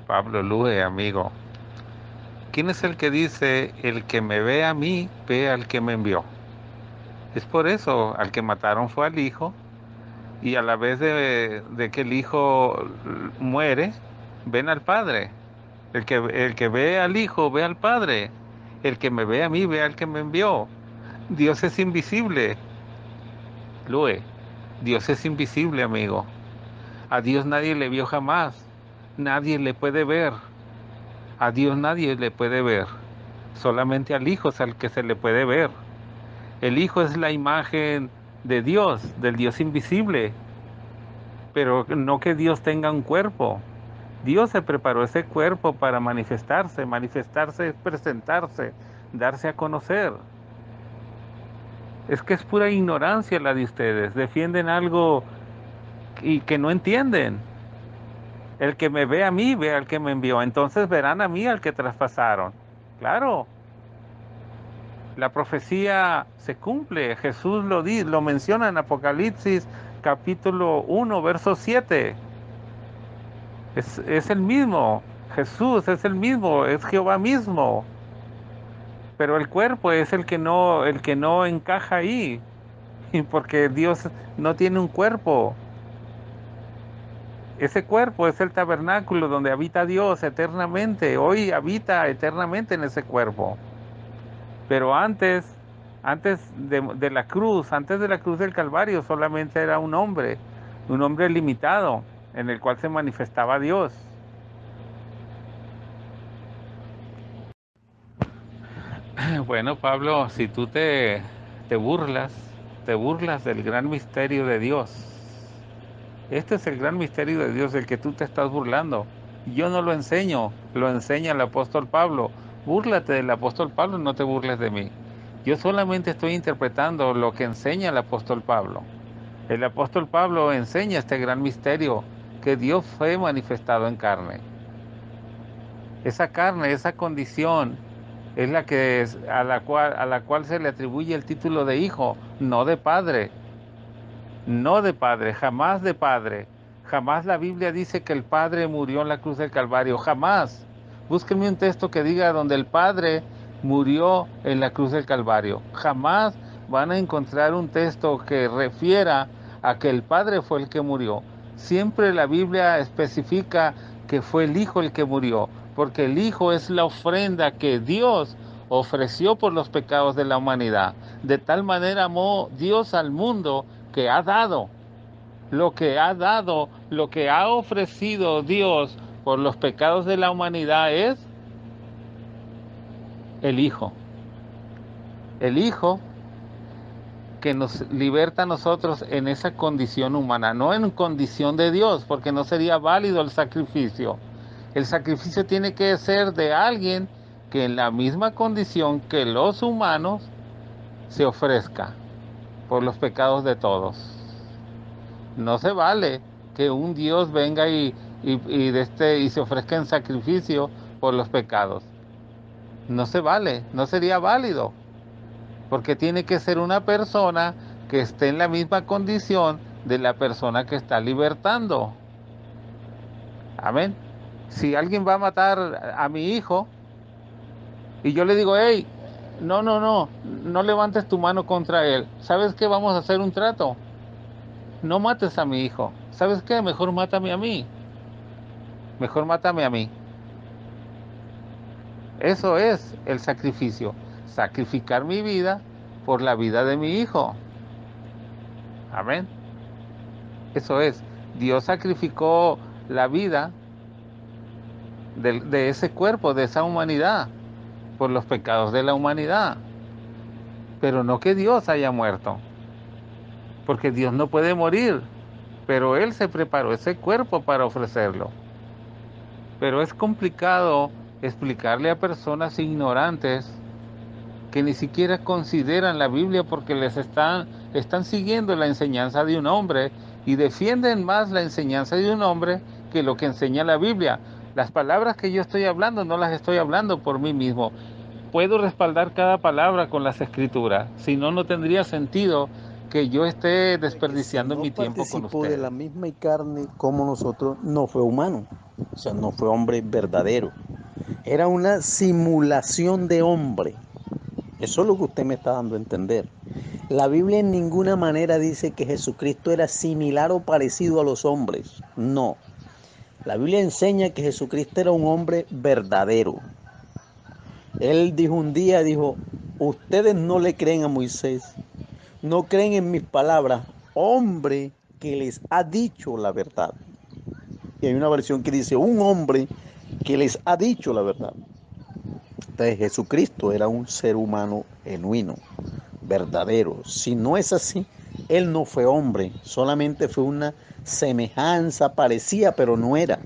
Pablo Lue, amigo. ¿Quién es el que dice, el que me ve a mí, ve al que me envió? Es por eso, al que mataron fue al hijo, y a la vez de que el hijo muere, ven al padre. El que ve al hijo, ve al padre. El que me ve a mí, ve al que me envió. Dios es invisible, Lue. Dios es invisible, amigo. A Dios nadie le vio jamás. Nadie le puede ver. A Dios nadie le puede ver. Solamente al Hijo es al que se le puede ver. El Hijo es la imagen de Dios, del Dios invisible. Pero no que Dios tenga un cuerpo. Dios se preparó ese cuerpo para manifestarse. Manifestarse es presentarse, darse a conocer. Es que es pura ignorancia la de ustedes. Defienden algo y que no entienden. El que me ve a mí, ve al que me envió. Entonces verán a mí al que traspasaron. Claro, la profecía se cumple. Jesús lo menciona en Apocalipsis capítulo 1, verso 7. Es el mismo. Jesús es el mismo, es Jehová mismo, pero el cuerpo es el que no encaja ahí, porque Dios no tiene un cuerpo. Ese cuerpo es el tabernáculo donde habita Dios eternamente. Hoy habita eternamente en ese cuerpo. Pero antes de la cruz, antes de la cruz del Calvario, solamente era un hombre limitado, en el cual se manifestaba Dios. Bueno, Pablo, si tú te burlas del gran misterio de Dios. Este es el gran misterio de Dios del que tú te estás burlando. Yo no lo enseño, lo enseña el apóstol Pablo. Búrlate del apóstol Pablo, no te burles de mí. Yo solamente estoy interpretando lo que enseña el apóstol Pablo. El apóstol Pablo enseña este gran misterio, que Dios fue manifestado en carne. Esa carne, esa condición, es la que a la cual se le atribuye el título de hijo, no de padre. No de padre, jamás de padre. Jamás la Biblia dice que el Padre murió en la cruz del Calvario, jamás. Búsquenme un texto que diga donde el Padre murió en la cruz del Calvario. Jamás van a encontrar un texto que refiera a que el Padre fue el que murió. Siempre la Biblia especifica que fue el Hijo el que murió, porque el Hijo es la ofrenda que Dios ofreció por los pecados de la humanidad. De tal manera amó Dios al mundo que ha dado, lo que ha ofrecido Dios por los pecados de la humanidad es el Hijo. El Hijo que nos liberta a nosotros en esa condición humana, no en condición de Dios, porque no sería válido el sacrificio. El sacrificio tiene que ser de alguien que en la misma condición que los humanos se ofrezca por los pecados de todos. No se vale que un Dios venga y se ofrezca en sacrificio por los pecados. No se vale, no sería válido, porque tiene que ser una persona que esté en la misma condición de la persona que está libertando. Amén. Si alguien va a matar a mi hijo y yo le digo, hey, no levantes tu mano contra él. ¿Sabes qué? Vamos a hacer un trato. No mates a mi hijo. ¿Sabes qué? Mejor mátame a mí. Mejor mátame a mí. Eso es el sacrificio. Sacrificar mi vida por la vida de mi hijo. Amén. Eso es. Dios sacrificó la vida de ese cuerpo, de esa humanidad, por los pecados de la humanidad. Pero no que Dios haya muerto, porque Dios no puede morir, pero Él se preparó ese cuerpo para ofrecerlo. Pero es complicado explicarle a personas ignorantes que ni siquiera consideran la Biblia, porque están siguiendo la enseñanza de un hombre y defienden más la enseñanza de un hombre que lo que enseña la Biblia. Las palabras que yo estoy hablando no las estoy hablando por mí mismo. Puedo respaldar cada palabra con las escrituras, si no, no tendría sentido que yo esté desperdiciando mi tiempo con ustedes. De la misma carne como nosotros, no fue humano, o sea, no fue hombre verdadero. Era una simulación de hombre. Eso es lo que usted me está dando a entender. La Biblia en ninguna manera dice que Jesucristo era similar o parecido a los hombres. No. La Biblia enseña que Jesucristo era un hombre verdadero. Él dijo un día, ustedes no le creen a Moisés, no creen en mis palabras, hombre que les ha dicho la verdad. Y hay una versión que dice, un hombre que les ha dicho la verdad. Entonces Jesucristo era un ser humano genuino, verdadero. Si no es así, Él no fue hombre, solamente fue una semejanza, parecía, pero no era.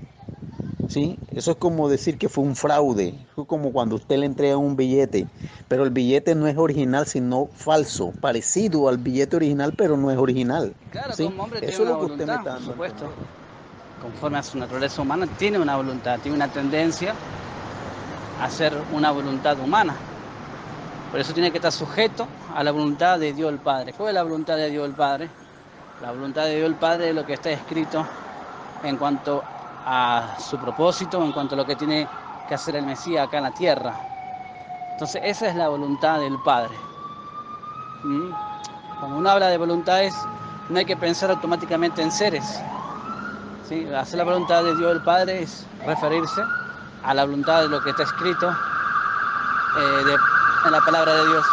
¿Sí? Eso es como decir que fue un fraude. Fue como cuando usted le entrega un billete, pero el billete no es original, sino falso, parecido al billete original, pero no es original. Claro, ¿sí? como hombre Eso tiene es una lo que usted me voluntad, está por dando. supuesto. Conforme a su naturaleza humana, tiene una voluntad, tiene una tendencia a ser una voluntad humana. Por eso tiene que estar sujeto a la voluntad de Dios el Padre. ¿Cuál es la voluntad de Dios el Padre? La voluntad de Dios el Padre es lo que está escrito en cuanto a su propósito, en cuanto a lo que tiene que hacer el Mesías acá en la tierra. Entonces esa es la voluntad del Padre. Cuando uno habla de voluntades, no hay que pensar automáticamente en seres. ¿Sí? Hacer la voluntad de Dios el Padre es referirse a la voluntad de lo que está escrito en la palabra de Dios.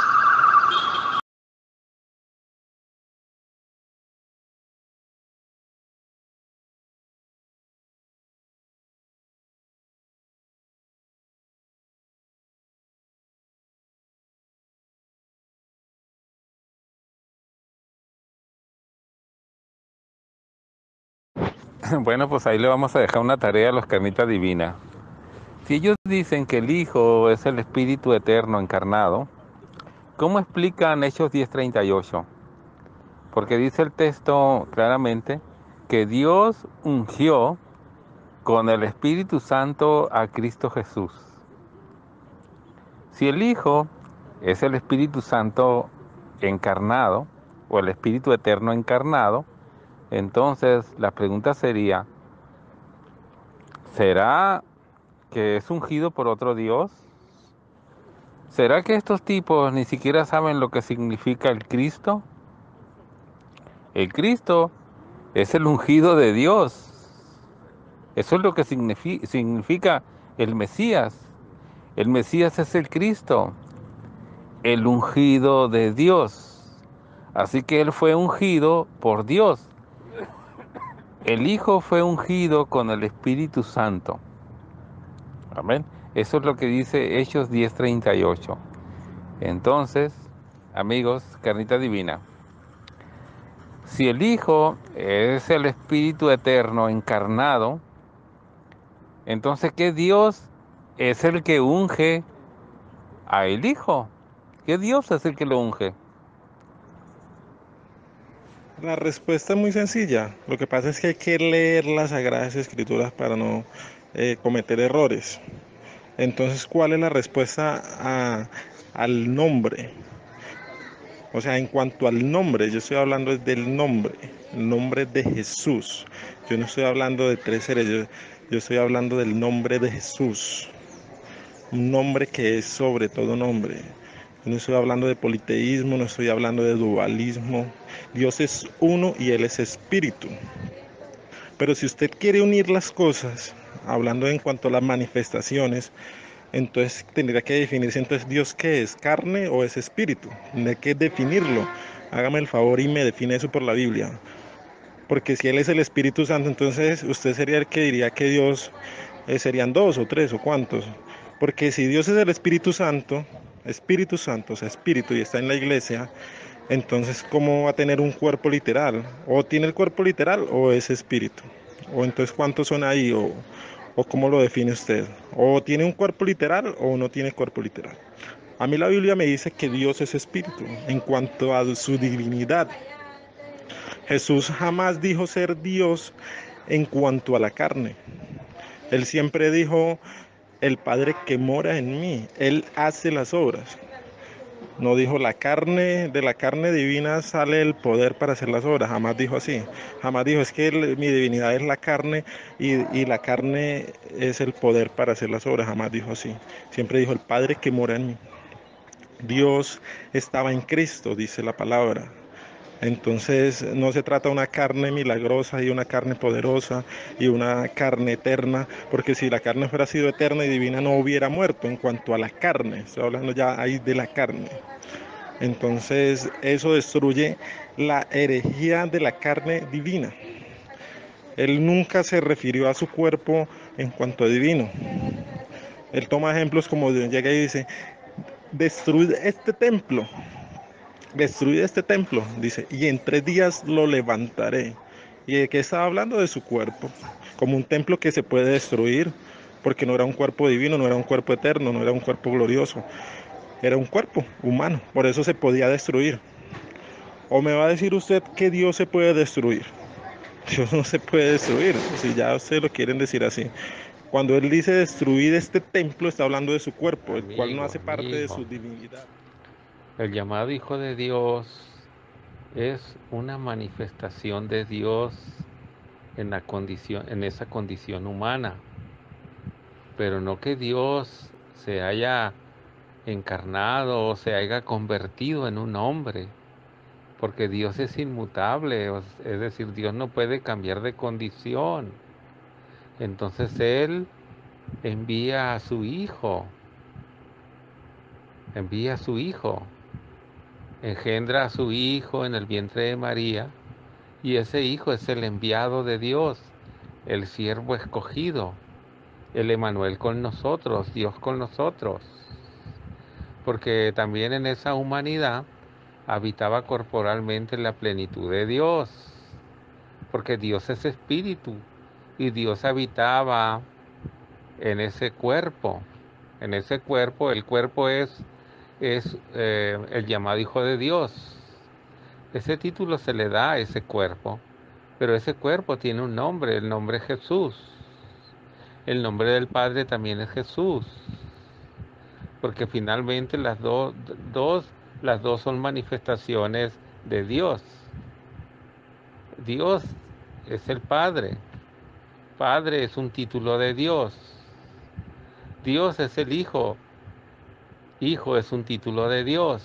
Bueno, pues ahí le vamos a dejar una tarea a los carnitas divina. Si ellos dicen que el Hijo es el Espíritu Eterno encarnado, ¿cómo explican Hechos 10:38? Porque dice el texto claramente que Dios ungió con el Espíritu Santo a Cristo Jesús. Si el Hijo es el Espíritu Santo encarnado, o el Espíritu Eterno encarnado, entonces la pregunta sería, ¿será que es ungido por otro Dios? ¿Será que estos tipos ni siquiera saben lo que significa el Cristo? El Cristo es el ungido de Dios. Eso es lo que significa el Mesías. El Mesías es el Cristo, el ungido de Dios. Así que Él fue ungido por Dios. El Hijo fue ungido con el Espíritu Santo. Amén. Eso es lo que dice Hechos 10:38. Entonces, amigos, carnita divina, si el Hijo es el Espíritu Eterno encarnado, entonces, ¿qué Dios es el que unge a el Hijo? ¿Qué Dios es el que lo unge? La respuesta es muy sencilla. Lo que pasa es que hay que leer las Sagradas Escrituras para no cometer errores. Entonces, ¿cuál es la respuesta al nombre? O sea, en cuanto al nombre, yo estoy hablando del nombre, el nombre de Jesús. Yo no estoy hablando de tres seres, yo estoy hablando del nombre de Jesús. Un nombre que es sobre todo nombre. Yo no estoy hablando de politeísmo, no estoy hablando de dualismo. Dios es uno y Él es espíritu. Pero si usted quiere unir las cosas, hablando en cuanto a las manifestaciones, entonces tendría que definirse entonces Dios qué es, carne o es espíritu. Tendría que definirlo. Hágame el favor y me define eso por la Biblia. Porque si Él es el Espíritu Santo, entonces usted sería el que diría que Dios serían dos o tres o cuántos. Porque si Dios es el Espíritu Santo, o sea, espíritu y está en la iglesia, entonces ¿cómo va a tener un cuerpo literal? O tiene el cuerpo literal o es espíritu. O entonces ¿cuántos son ahí? O cómo lo define usted. O tiene un cuerpo literal o no tiene cuerpo literal. A mí la Biblia me dice que Dios es espíritu en cuanto a su divinidad. Jesús jamás dijo ser Dios en cuanto a la carne. Él siempre dijo, el Padre que mora en mí, Él hace las obras. No dijo la carne, de la carne divina sale el poder para hacer las obras, jamás dijo así. Jamás dijo, es que mi divinidad es la carne y la carne es el poder para hacer las obras, jamás dijo así. Siempre dijo, el Padre que mora en mí. Dios estaba en Cristo, dice la palabra. Entonces no se trata de una carne milagrosa y una carne poderosa y una carne eterna, porque si la carne fuera sido eterna y divina no hubiera muerto en cuanto a la carne, estoy hablando ya ahí de la carne. Entonces eso destruye la herejía de la carne divina. Él nunca se refirió a su cuerpo en cuanto a divino. Él toma ejemplos como llega y dice, destruid este templo, dice, y en 3 días lo levantaré. ¿Y de qué estaba hablando? De su cuerpo, como un templo que se puede destruir, porque no era un cuerpo divino, no era un cuerpo eterno, no era un cuerpo glorioso, era un cuerpo humano, por eso se podía destruir. ¿O me va a decir usted que Dios se puede destruir? Dios no se puede destruir, si ya ustedes lo quieren decir así. Cuando Él dice destruir este templo, está hablando de su cuerpo, el cual no hace parte de su divinidad. El llamado Hijo de Dios es una manifestación de Dios en esa condición humana, pero no que Dios se haya encarnado o se haya convertido en un hombre, porque Dios es inmutable, es decir, Dios no puede cambiar de condición. Entonces Él envía a su Hijo, engendra a su Hijo en el vientre de María, y ese Hijo es el enviado de Dios, el siervo escogido, el Emanuel con nosotros, Dios con nosotros, porque también en esa humanidad habitaba corporalmente la plenitud de Dios, porque Dios es espíritu y Dios habitaba en ese cuerpo. El cuerpo es el llamado Hijo de Dios. Ese título se le da a ese cuerpo, pero ese cuerpo tiene un nombre, el nombre es Jesús. El nombre del Padre también es Jesús, porque finalmente las dos son manifestaciones de Dios. Dios es el Padre. Padre es un título de Dios. Dios es el Hijo. Hijo es un título de Dios.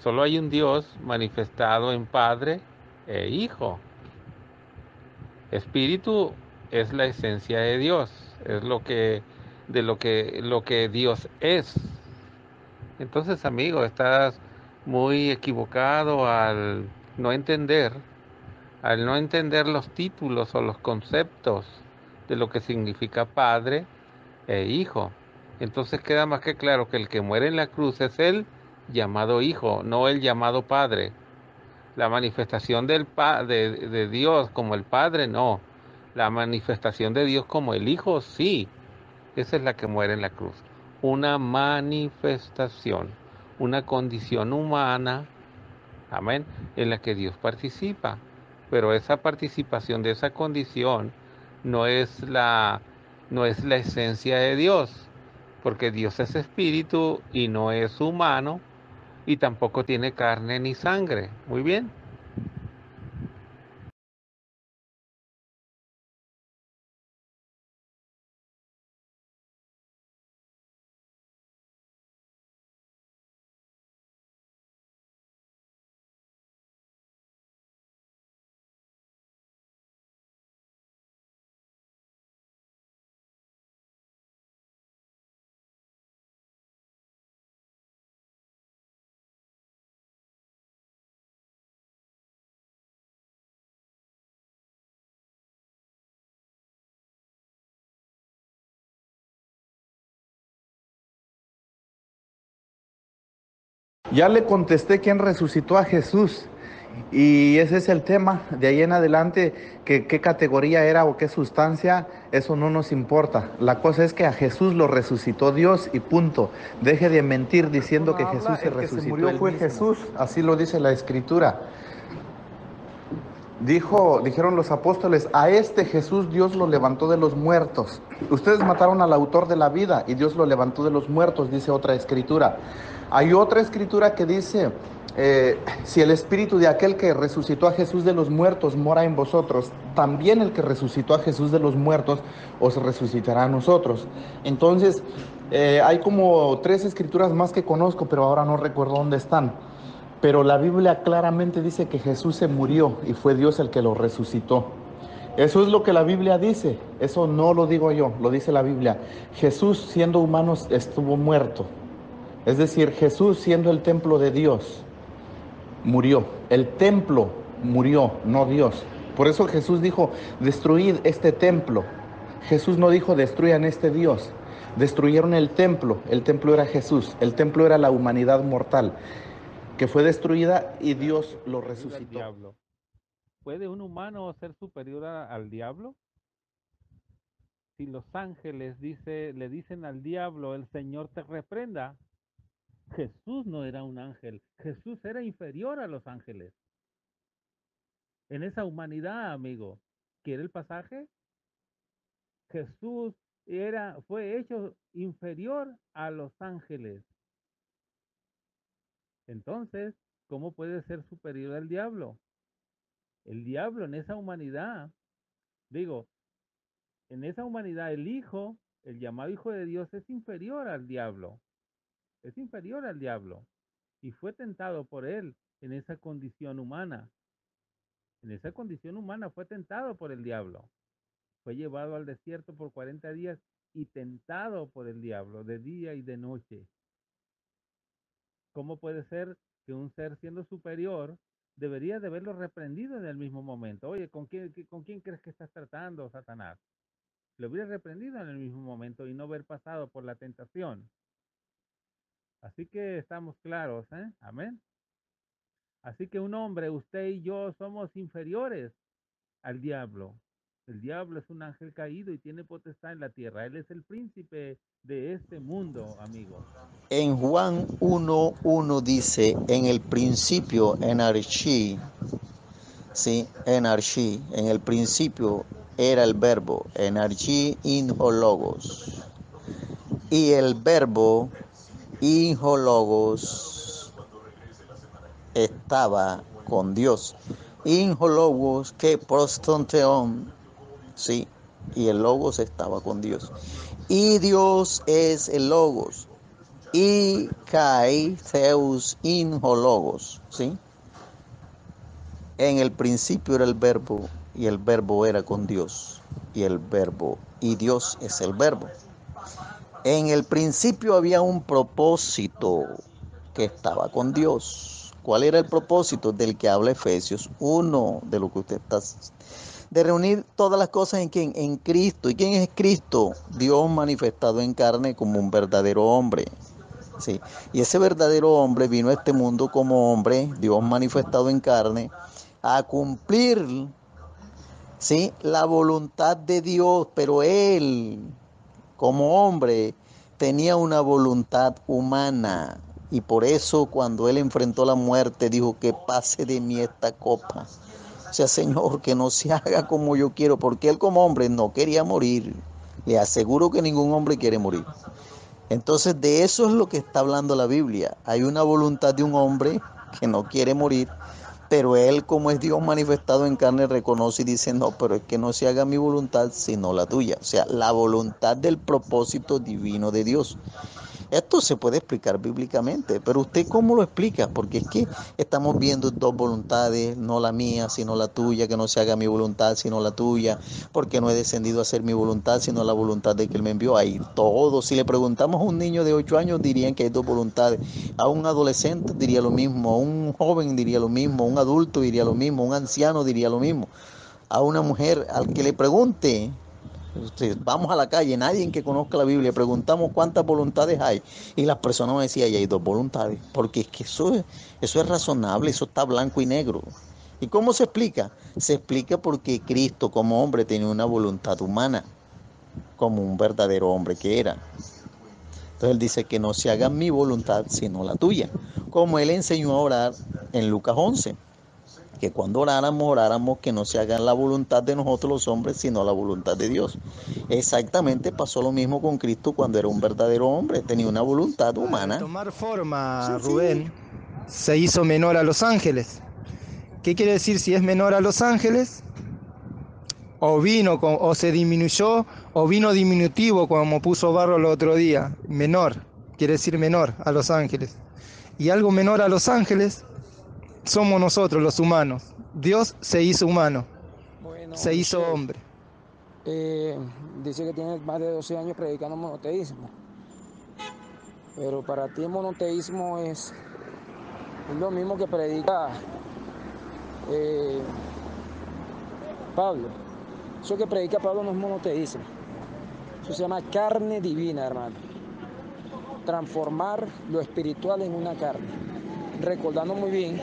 Solo hay un Dios manifestado en Padre e Hijo. Espíritu es la esencia de Dios, es lo que Dios es. Entonces, amigo, estás muy equivocado no entender, al no entender los títulos o los conceptos de lo que significa Padre e Hijo. Entonces queda más que claro que el que muere en la cruz es el llamado Hijo, no el llamado Padre. La manifestación de Dios como el Padre, no. La manifestación de Dios como el Hijo, sí. Esa es la que muere en la cruz. Una manifestación, una condición humana, amén, en la que Dios participa. Pero esa participación de esa condición no es no es la esencia de Dios, porque Dios es espíritu y no es humano y tampoco tiene carne ni sangre. Muy bien. Ya le contesté quién resucitó a Jesús. Y ese es el tema. De ahí en adelante, que qué categoría era o qué sustancia, eso no nos importa. La cosa es que a Jesús lo resucitó Dios y punto. Deje de mentir diciendo que Jesús se resucitó. El que se murió fue Jesús, así lo dice la Escritura. Dijeron los apóstoles, a este Jesús Dios lo levantó de los muertos. Ustedes mataron al autor de la vida y Dios lo levantó de los muertos, dice otra escritura. Hay otra escritura que dice, si el espíritu de aquel que resucitó a Jesús de los muertos mora en vosotros, también el que resucitó a Jesús de los muertos os resucitará a nosotros. Entonces, hay como 3 escrituras más que conozco, pero ahora no recuerdo dónde están. Pero la Biblia claramente dice que Jesús se murió y fue Dios el que lo resucitó. Eso es lo que la Biblia dice, eso no lo digo yo, lo dice la Biblia. Jesús siendo humano estuvo muerto, es decir, Jesús siendo el templo de Dios, murió. El templo murió, no Dios. Por eso Jesús dijo, destruid este templo. Jesús no dijo, destruyan este Dios. Destruyeron el templo era Jesús, el templo era la humanidad mortal que fue destruida y Dios lo resucitó. ¿Puede un humano ser superior al diablo? Si los ángeles le dicen al diablo, el Señor te reprenda. Jesús no era un ángel, Jesús era inferior a los ángeles. En esa humanidad, amigo, ¿quiere el pasaje? Jesús fue hecho inferior a los ángeles. Entonces, ¿cómo puede ser superior al diablo? El diablo en esa humanidad, digo, en esa humanidad el Hijo, el llamado Hijo de Dios, es inferior al diablo. Es inferior al diablo. Y fue tentado por él en esa condición humana. En esa condición humana fue tentado por el diablo. Fue llevado al desierto por 40 días y tentado por el diablo de día y de noche. ¿Cómo puede ser que un ser siendo superior debería de haberlo reprendido en el mismo momento? Oye, ¿con quién crees que estás tratando, Satanás? Lo hubiera reprendido en el mismo momento y no haber pasado por la tentación. Así que estamos claros, ¿eh? Amén. Así que un hombre, usted y yo somos inferiores al diablo. El diablo es un ángel caído y tiene potestad en la tierra. Él es el príncipe de este mundo, amigos. En Juan 1:1 dice, en el principio, enarchí, sí, enarchí, en el principio era el verbo, enarchí inhologos. Y el verbo inhologos estaba con Dios. Inhologos que prostonteon, sí, y el logos estaba con Dios. Y Dios es el logos. Y kai theus inhologos, ¿sí? En el principio era el verbo y el verbo era con Dios y Dios es el verbo. En el principio había un propósito que estaba con Dios. ¿Cuál era el propósito del que habla Efesios 1? De lo que usted está, de reunir todas las cosas en quién, en Cristo. ¿Y quién es Cristo? Dios manifestado en carne como un verdadero hombre. Sí. Y ese verdadero hombre vino a este mundo como hombre, Dios manifestado en carne, a cumplir, ¿sí?, la voluntad de Dios, pero él, como hombre, tenía una voluntad humana. Y por eso cuando él enfrentó la muerte, dijo que pase de mí esta copa. O sea, Señor, que no se haga como yo quiero, porque él como hombre no quería morir. Le aseguro que ningún hombre quiere morir. Entonces de eso es lo que está hablando la Biblia. Hay una voluntad de un hombre que no quiere morir, pero él, como es Dios manifestado en carne, reconoce y dice, no, pero es que no se haga mi voluntad sino la tuya. O sea, la voluntad del propósito divino de Dios. Esto se puede explicar bíblicamente, pero ¿usted cómo lo explica? Porque es que estamos viendo dos voluntades, no la mía, sino la tuya, que no se haga mi voluntad, sino la tuya, porque no he descendido a hacer mi voluntad, sino la voluntad de que Él me envió. Ahí todo, si le preguntamos a un niño de 8 años, dirían que hay dos voluntades. A un adolescente diría lo mismo, a un joven diría lo mismo, a un adulto diría lo mismo, a un anciano diría lo mismo. A una mujer, al que le pregunte, vamos a la calle, nadie que conozca la Biblia, preguntamos cuántas voluntades hay y las personas me decían, hay dos voluntades, porque es que eso es razonable, eso está blanco y negro. ¿Y cómo se explica? Se explica porque Cristo como hombre tenía una voluntad humana, como un verdadero hombre que era. Entonces él dice que no se haga mi voluntad sino la tuya, como él enseñó a orar en Lucas 11. Que cuando oráramos que no se haga la voluntad de nosotros los hombres, sino la voluntad de Dios. Exactamente pasó lo mismo con Cristo cuando era un verdadero hombre, tenía una voluntad humana. Al tomar forma, Rubén, se hizo menor a los ángeles. ¿Qué quiere decir si es menor a los ángeles? O se disminuyó, o vino diminutivo, como puso Barro el otro día. Menor, quiere decir menor a los ángeles. Y algo menor a los ángeles somos nosotros los humanos. Dios se hizo humano, se hizo hombre. Dice que tiene más de 12 años predicando monoteísmo. Pero para ti el monoteísmo es lo mismo que predica Pablo. Eso que predica Pablo no es monoteísmo. Eso se llama carne divina, hermano. Transformar lo espiritual en una carne. Recordando muy bien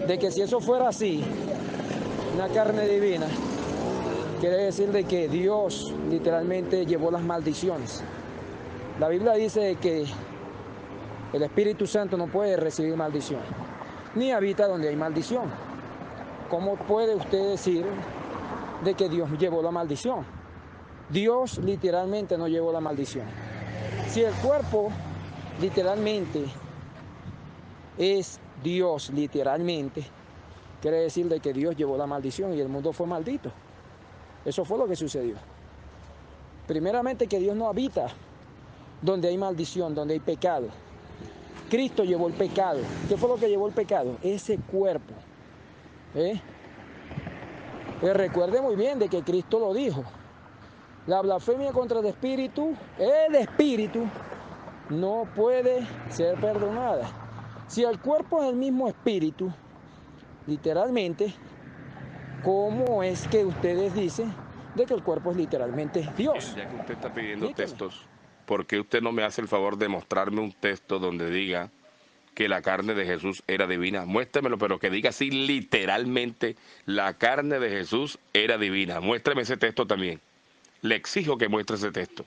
de que si eso fuera así, una carne divina, quiere decir de que Dios literalmente llevó las maldiciones. La Biblia dice que el Espíritu Santo no puede recibir maldición, ni habita donde hay maldición. ¿Cómo puede usted decir de que Dios llevó la maldición? Dios literalmente no llevó la maldición. Si el cuerpo literalmente es Dios literalmente, quiere decir de que Dios llevó la maldición y el mundo fue maldito. Eso fue lo que sucedió. Primeramente que Dios no habita donde hay maldición, donde hay pecado. Cristo llevó el pecado. ¿Qué fue lo que llevó el pecado? Ese cuerpo. Recuerde muy bien de que Cristo lo dijo. La blasfemia contra el espíritu no puede ser perdonada. Si el cuerpo es el mismo espíritu, literalmente, ¿cómo es que ustedes dicen de que el cuerpo es literalmente Dios? Ya que usted está pidiendo textos, ¿por qué usted no me hace el favor de mostrarme un texto donde diga que la carne de Jesús era divina? Muéstremelo, pero que diga así literalmente, la carne de Jesús era divina. Muéstrame ese texto también. Le exijo que muestre ese texto.